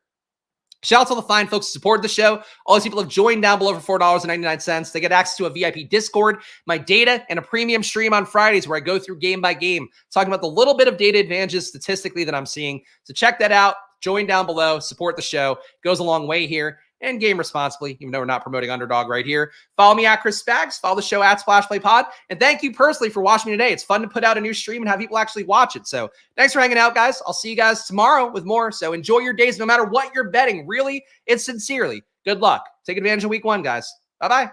Shout out to all the fine folks who supported the show. All these people have joined down below for $4.99. They get access to a VIP Discord, my data, and a premium stream on Fridays where I go through game by game, talking about the little bit of data advantages statistically that I'm seeing. So check that out. Join down below. Support the show. It goes a long way here. And game responsibly, even though we're not promoting Underdog right here. Follow me at Chris Spags. Follow the show at Splash Play Pod. And thank you personally for watching me today. It's fun to put out a new stream and have people actually watch it. So thanks for hanging out, guys. I'll see you guys tomorrow with more. So enjoy your days no matter what you're betting. Really and sincerely, good luck. Take advantage of week 1, guys. Bye-bye.